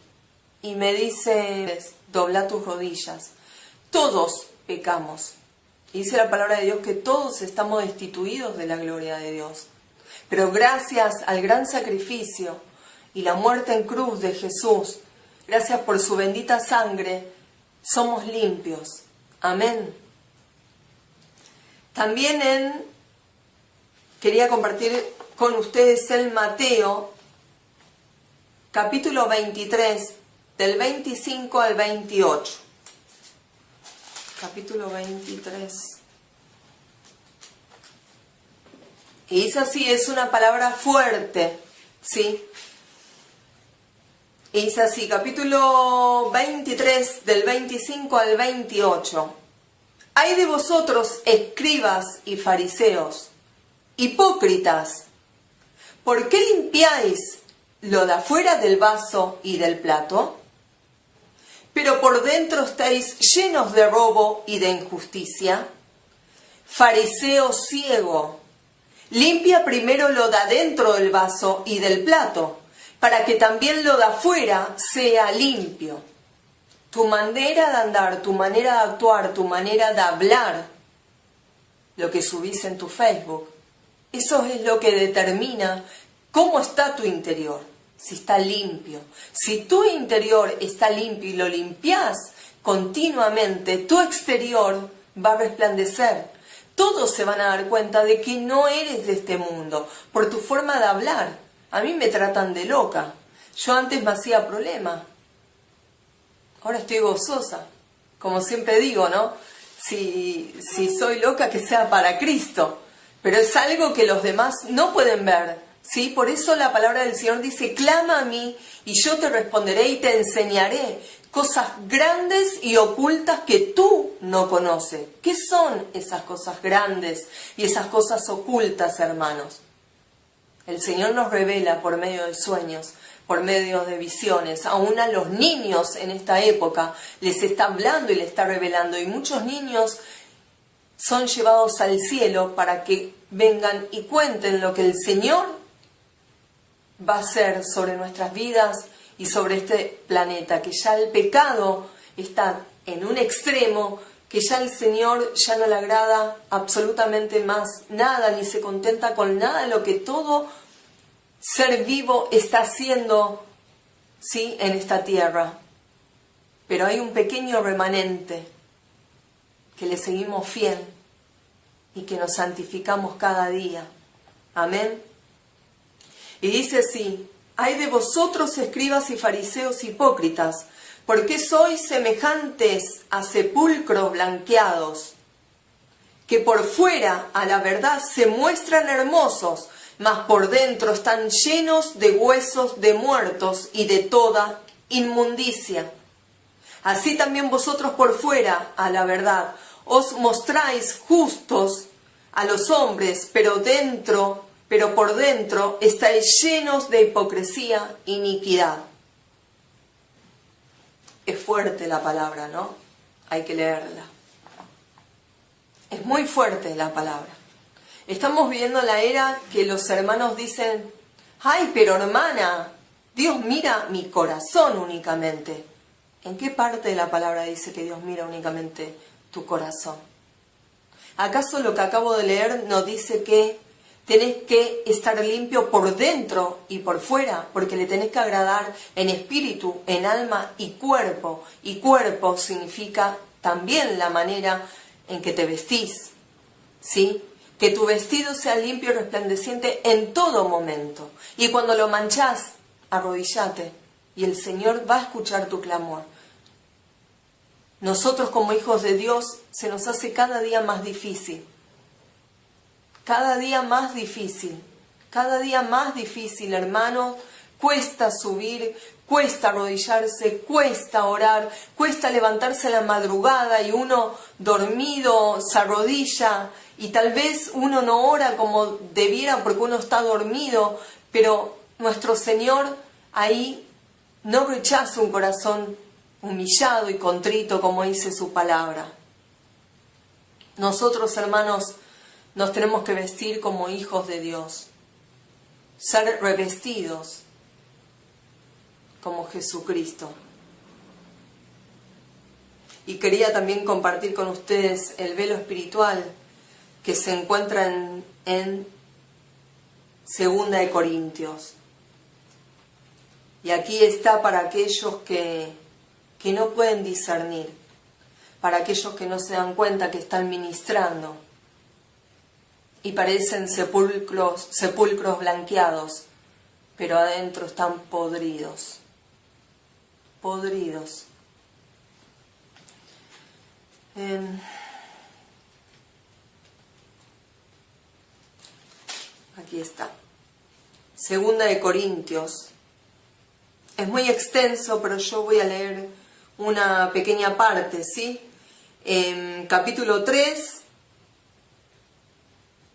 S1: y me dice: dobla tus rodillas. Todos pecamos. Y dice la palabra de Dios que todos estamos destituidos de la gloria de Dios. Pero gracias al gran sacrificio y la muerte en cruz de Jesús, gracias por su bendita sangre, somos limpios. Amén. También quería compartir con ustedes el Mateo, capítulo 23, del 25 al 28. Capítulo 23. Y dice así, es una palabra fuerte, ¿sí? Y dice así, capítulo 23, del 25 al 28. Ay de vosotros, escribas y fariseos, hipócritas, ¿por qué limpiáis lo de afuera del vaso y del plato? Pero por dentro estáis llenos de robo y de injusticia. Fariseo ciego, limpia primero lo de adentro del vaso y del plato, para que también lo de afuera sea limpio. Tu manera de andar, tu manera de actuar, tu manera de hablar, lo que subís en tu Facebook, eso es lo que determina cómo está tu interior, si está limpio. Si tu interior está limpio y lo limpiás continuamente, tu exterior va a resplandecer. Todos se van a dar cuenta de que no eres de este mundo por tu forma de hablar. A mí me tratan de loca. Yo antes me hacía problema. Ahora estoy gozosa. Como siempre digo, ¿no? Si soy loca, que sea para Cristo. Pero es algo que los demás no pueden ver, ¿sí? Por eso la palabra del Señor dice: clama a mí y yo te responderé y te enseñaré cosas grandes y ocultas que tú no conoces. ¿Qué son esas cosas grandes y esas cosas ocultas, hermanos? El Señor nos revela por medio de sueños, por medio de visiones. Aún a los niños en esta época les está hablando y les está revelando. Y muchos niños son llevados al cielo para que vengan y cuenten lo que el Señor va a hacer sobre nuestras vidas y sobre este planeta, que ya el pecado está en un extremo, que ya el Señor ya no le agrada absolutamente más nada, ni se contenta con nada de lo que todo ser vivo está haciendo ¿sí?, en esta tierra. Pero hay un pequeño remanente que le seguimos fiel y que nos santificamos cada día. Amén. Y dice así: ay de vosotros, escribas y fariseos hipócritas, porque sois semejantes a sepulcros blanqueados, que por fuera a la verdad se muestran hermosos, mas por dentro están llenos de huesos de muertos y de toda inmundicia. Así también vosotros por fuera a la verdad os mostráis justos a los hombres, pero por dentro estáis llenos de hipocresía e iniquidad. Es fuerte la palabra, ¿no? Hay que leerla. Es muy fuerte la palabra. Estamos viviendo la era que los hermanos dicen: ay, pero hermana, Dios mira mi corazón únicamente. ¿En qué parte de la palabra dice que Dios mira únicamente tu corazón? ¿Acaso lo que acabo de leer no dice que tenés que estar limpio por dentro y por fuera? Porque le tenés que agradar en espíritu, en alma y cuerpo. Y cuerpo significa también la manera en que te vestís, ¿sí? Que tu vestido sea limpio y resplandeciente en todo momento. Y cuando lo manchás, arrodillate y el Señor va a escuchar tu clamor. Nosotros como hijos de Dios se nos hace cada día más difícil. Cada día más difícil. Cada día más difícil, hermanos. Cuesta subir, cuesta arrodillarse, cuesta orar, cuesta levantarse a la madrugada y uno dormido se arrodilla y tal vez uno no ora como debiera porque uno está dormido, pero nuestro Señor ahí no rechaza un corazón humillado y contrito, como dice su palabra. Nosotros, hermanos, nos tenemos que vestir como hijos de Dios, ser revestidos como Jesucristo. Y quería también compartir con ustedes el velo espiritual que se encuentra en 2 de Corintios. Y aquí está para aquellos que no pueden discernir, para aquellos que no se dan cuenta que están ministrando y parecen sepulcros blanqueados, pero adentro están podridos. Aquí está. 2 de Corintios. Es muy extenso, pero yo voy a leer una pequeña parte, ¿sí? Capítulo 3,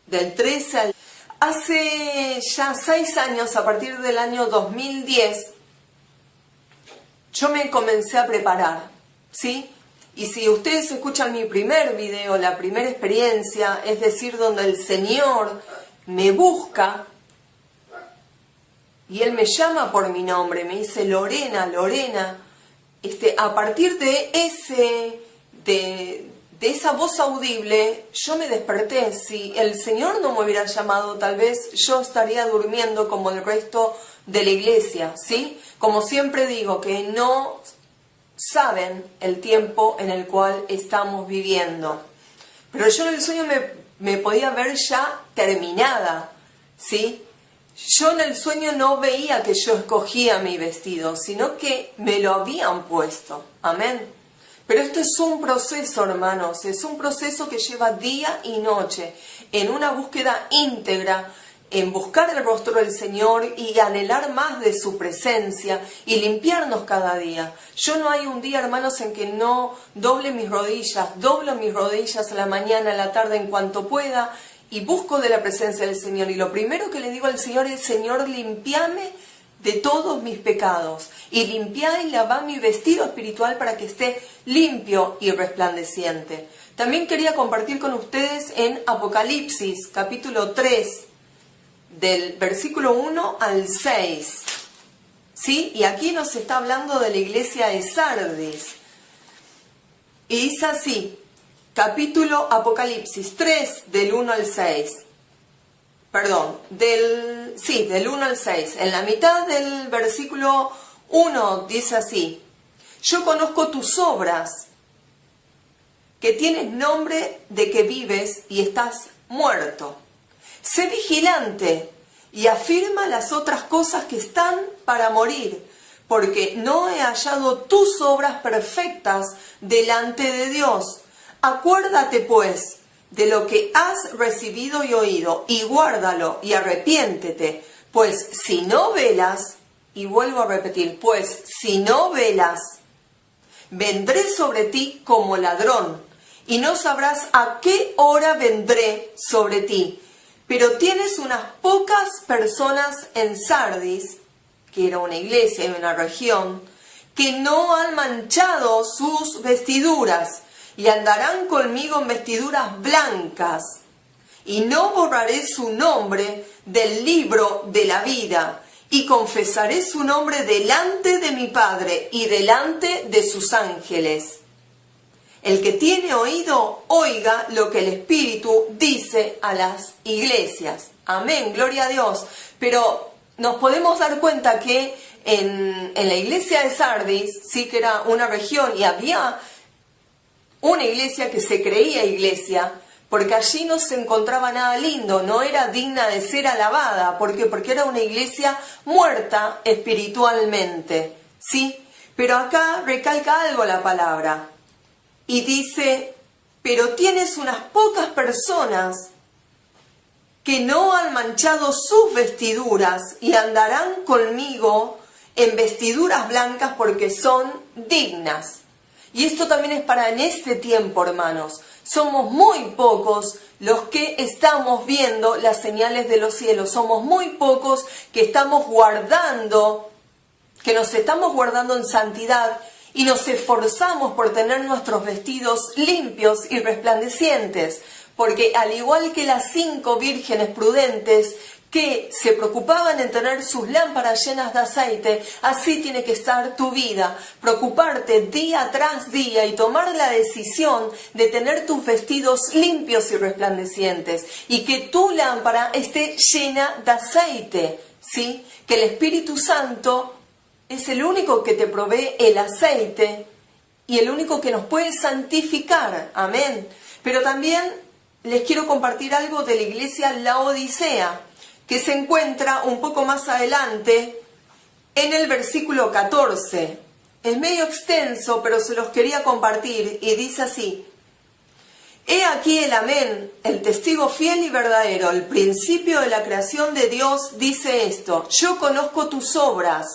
S1: del 13 al... Hace ya 6 años, a partir del año 2010, yo me comencé a preparar, ¿sí? Y si ustedes escuchan mi primer video, la primera experiencia, es decir, donde el Señor me busca y Él me llama por mi nombre, me dice Lorena, Lorena, a partir de esa voz audible, yo me desperté. Si el Señor no me hubiera llamado, tal vez yo estaría durmiendo como el resto de la iglesia, ¿sí? Como siempre digo, que no saben el tiempo en el cual estamos viviendo. Pero yo en el sueño me podía ver ya terminada, ¿sí? Yo en el sueño no veía que yo escogía mi vestido, sino que me lo habían puesto. Amén. Pero esto es un proceso, hermanos, es un proceso que lleva día y noche, en una búsqueda íntegra, en buscar el rostro del Señor y anhelar más de su presencia y limpiarnos cada día. Yo no hay un día, hermanos, en que no doble mis rodillas, doblo mis rodillas a la mañana, a la tarde, en cuanto pueda, y busco de la presencia del Señor. Y lo primero que le digo al Señor es: Señor, limpiame de todos mis pecados, y limpiá y lavá mi vestido espiritual para que esté limpio y resplandeciente. También quería compartir con ustedes en Apocalipsis, capítulo 3, del versículo 1 al 6. ¿Sí? Y aquí nos está hablando de la iglesia de Sardis. Y dice así, Apocalipsis 3, del 1 al 6. Perdón, del 1 al 6. En la mitad del versículo 1 dice así: yo conozco tus obras, que tienes nombre de que vives y estás muerto. Sé vigilante y afirma las otras cosas que están para morir, porque no he hallado tus obras perfectas delante de Dios. Acuérdate pues de lo que has recibido y oído, y guárdalo y arrepiéntete, pues si no velas, y vuelvo a repetir, pues si no velas, vendré sobre ti como ladrón, y no sabrás a qué hora vendré sobre ti. Pero tienes unas pocas personas en Sardis, que era una iglesia en una región, que no han manchado sus vestiduras, y andarán conmigo en vestiduras blancas, y no borraré su nombre del libro de la vida, y confesaré su nombre delante de mi Padre y delante de sus ángeles. El que tiene oído, oiga lo que el Espíritu dice a las iglesias. Amén, gloria a Dios. Pero nos podemos dar cuenta que en la iglesia de Sardis, sí que era una región, y había una iglesia que se creía iglesia, porque allí no se encontraba nada lindo, no era digna de ser alabada. ¿Por qué? Porque era una iglesia muerta espiritualmente, ¿sí? Pero acá recalca algo la palabra, y dice: pero tienes unas pocas personas que no han manchado sus vestiduras, y andarán conmigo en vestiduras blancas, porque son dignas. Y esto también es para en este tiempo, hermanos. Somos muy pocos los que estamos viendo las señales de los cielos. Somos muy pocos que estamos guardando, que nos estamos guardando en santidad, y nos esforzamos por tener nuestros vestidos limpios y resplandecientes. Porque al igual que las 5 vírgenes prudentes que se preocupaban en tener sus lámparas llenas de aceite, así tiene que estar tu vida. Preocuparte día tras día y tomar la decisión de tener tus vestidos limpios y resplandecientes, y que tu lámpara esté llena de aceite, ¿sí? Que el Espíritu Santo es el único que te provee el aceite y el único que nos puede santificar. Amén. Pero también les quiero compartir algo de la iglesia Laodicea, que se encuentra un poco más adelante en el versículo 14. Es medio extenso, pero se los quería compartir, y dice así: he aquí el amén, el testigo fiel y verdadero, el principio de la creación de Dios, dice esto: yo conozco tus obras,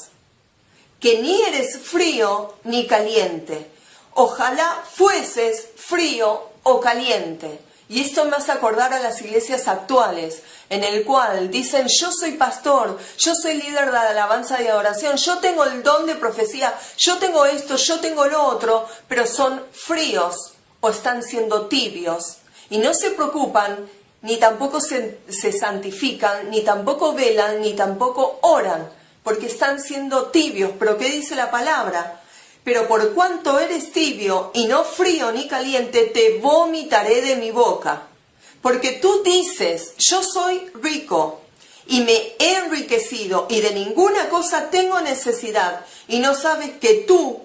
S1: que ni eres frío ni caliente. Ojalá fueses frío o caliente. Y esto me hace acordar a las iglesias actuales, en el cual dicen: yo soy pastor, yo soy líder de alabanza y adoración, yo tengo el don de profecía, yo tengo esto, yo tengo lo otro, pero son fríos o están siendo tibios. Y no se preocupan, ni tampoco se santifican, ni tampoco velan, ni tampoco oran, porque están siendo tibios. Pero ¿qué dice la palabra? Pero por cuanto eres tibio y no frío ni caliente, te vomitaré de mi boca. Porque tú dices: yo soy rico y me he enriquecido y de ninguna cosa tengo necesidad, y no sabes que tú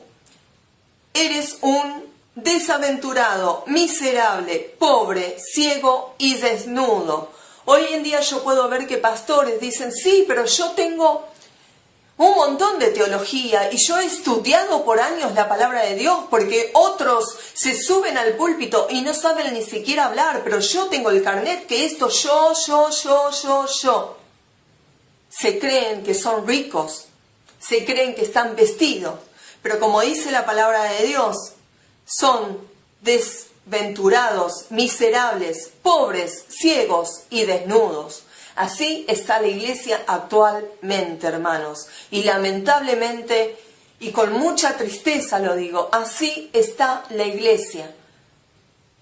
S1: eres un desaventurado, miserable, pobre, ciego y desnudo. Hoy en día yo puedo ver que pastores dicen: sí, pero yo tengo un montón de teología y yo he estudiado por años la palabra de Dios, porque otros se suben al púlpito y no saben ni siquiera hablar, pero yo tengo el carnet que esto, yo. Se creen que son ricos, se creen que están vestidos, pero como dice la palabra de Dios, son desventurados, miserables, pobres, ciegos y desnudos. Así está la iglesia actualmente, hermanos. Y lamentablemente, y con mucha tristeza lo digo, así está la iglesia,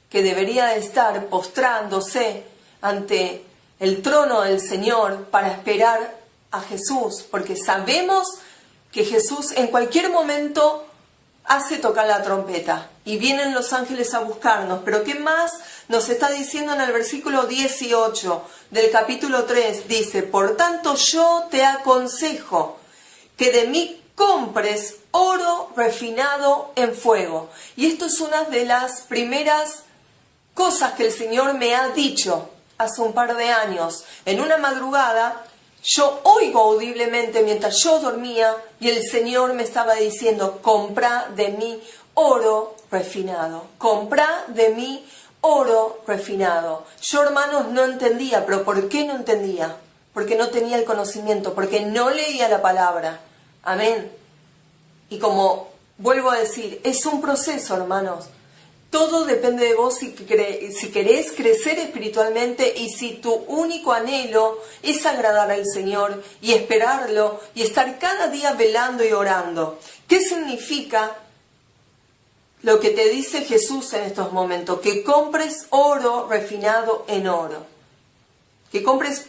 S1: que debería de estar postrándose ante el trono del Señor para esperar a Jesús, porque sabemos que Jesús en cualquier momento hace tocar la trompeta y vienen los ángeles a buscarnos. Pero ¿qué más nos está diciendo en el versículo 18 del capítulo 3? Dice: por tanto yo te aconsejo que de mí compres oro refinado en fuego. Y esto es una de las primeras cosas que el Señor me ha dicho hace un par de años. En una madrugada, yo oigo audiblemente mientras yo dormía y el Señor me estaba diciendo: compra de mí oro refinado, compra de mí oro refinado. Yo, hermanos, no entendía. ¿Pero por qué no entendía? Porque no tenía el conocimiento, porque no leía la palabra. Amén. Y como vuelvo a decir, es un proceso, hermanos. Todo depende de vos si querés crecer espiritualmente y si tu único anhelo es agradar al Señor y esperarlo y estar cada día velando y orando. ¿Qué significa lo que te dice Jesús en estos momentos? Que compres oro refinado en oro. Que compres,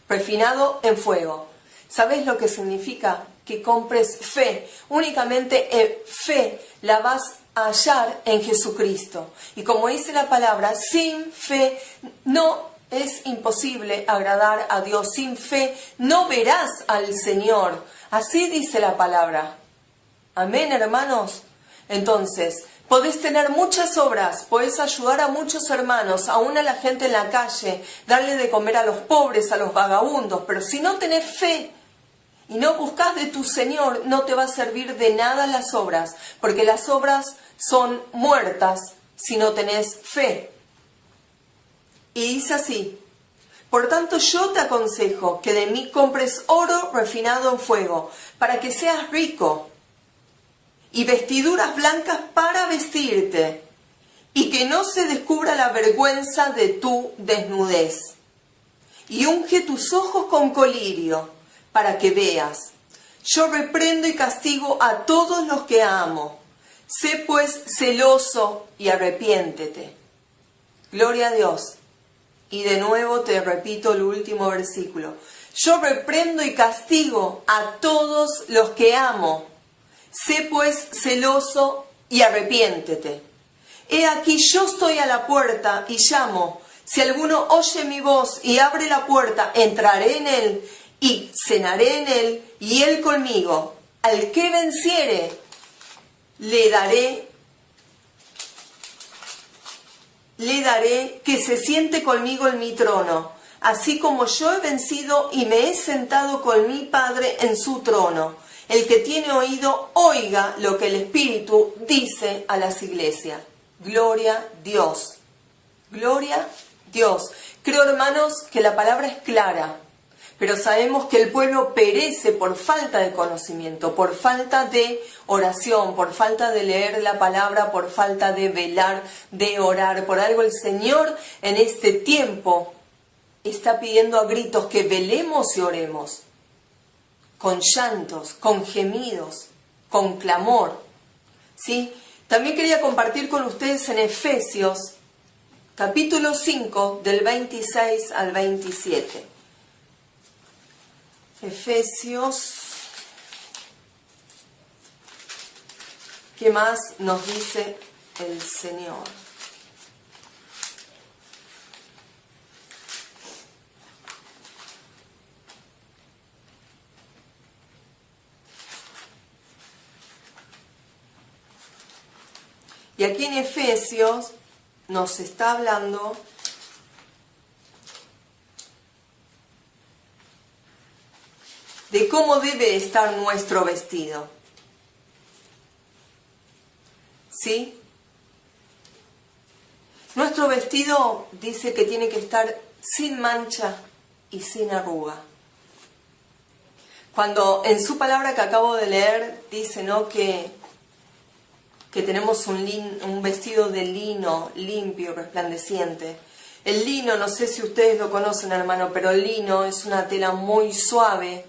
S1: refinado en fuego. ¿Sabes lo que significa? Que compres fe. Únicamente fe la vas a hallar en Jesucristo. Y como dice la palabra, sin fe no es imposible agradar a Dios. Sin fe no verás al Señor. Así dice la palabra. Amén, hermanos. Entonces, podés tener muchas obras, podés ayudar a muchos hermanos, aún a la gente en la calle, darle de comer a los pobres, a los vagabundos, pero si no tenés fe y no buscas de tu Señor, no te va a servir de nada las obras, porque las obras son muertas si no tenés fe. Y dice así: por tanto, yo te aconsejo que de mí compres oro refinado en fuego, para que seas rico, y vestiduras blancas para vestirte, y que no se descubra la vergüenza de tu desnudez. Y unge tus ojos con colirio, para que veas. Yo reprendo y castigo a todos los que amo. Sé pues celoso y arrepiéntete. Gloria a Dios. Y de nuevo te repito el último versículo. Yo reprendo y castigo a todos los que amo. Sé pues celoso y arrepiéntete. He aquí, yo estoy a la puerta y llamo. Si alguno oye mi voz y abre la puerta, entraré en él y cenaré en él y él conmigo. Al que venciere, le daré que se siente conmigo en mi trono, así como yo he vencido y me he sentado con mi Padre en su trono. El que tiene oído, oiga lo que el Espíritu dice a las iglesias. Gloria a Dios. Gloria a Dios. Creo, hermanos, que la palabra es clara, pero sabemos que el pueblo perece por falta de conocimiento, por falta de oración, por falta de leer la palabra, por falta de velar, de orar. Por algo el Señor en este tiempo está pidiendo a gritos que velemos y oremos, con llantos, con gemidos, con clamor. ¿Sí? También quería compartir con ustedes en Efesios, capítulo 5, del 26 al 27. Efesios, ¿qué más nos dice el Señor? Y aquí en Efesios nos está hablando de cómo debe estar nuestro vestido. ¿Sí? Nuestro vestido dice que tiene que estar sin mancha y sin arruga. Cuando en su palabra que acabo de leer dice, ¿no?, que tenemos un vestido de lino limpio, resplandeciente. El lino, no sé si ustedes lo conocen, hermano, pero el lino es una tela muy suave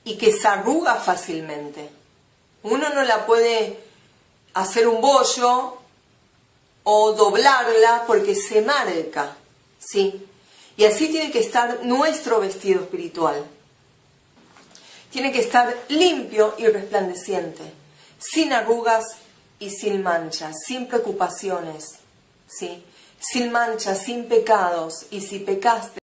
S1: y que se arruga fácilmente. Uno no la puede hacer un bollo o doblarla porque se marca, ¿sí? Y así tiene que estar nuestro vestido espiritual. Tiene que estar limpio y resplandeciente, sin arrugas y sin manchas, sin preocupaciones, ¿sí? Sin manchas, sin pecados, y si pecaste,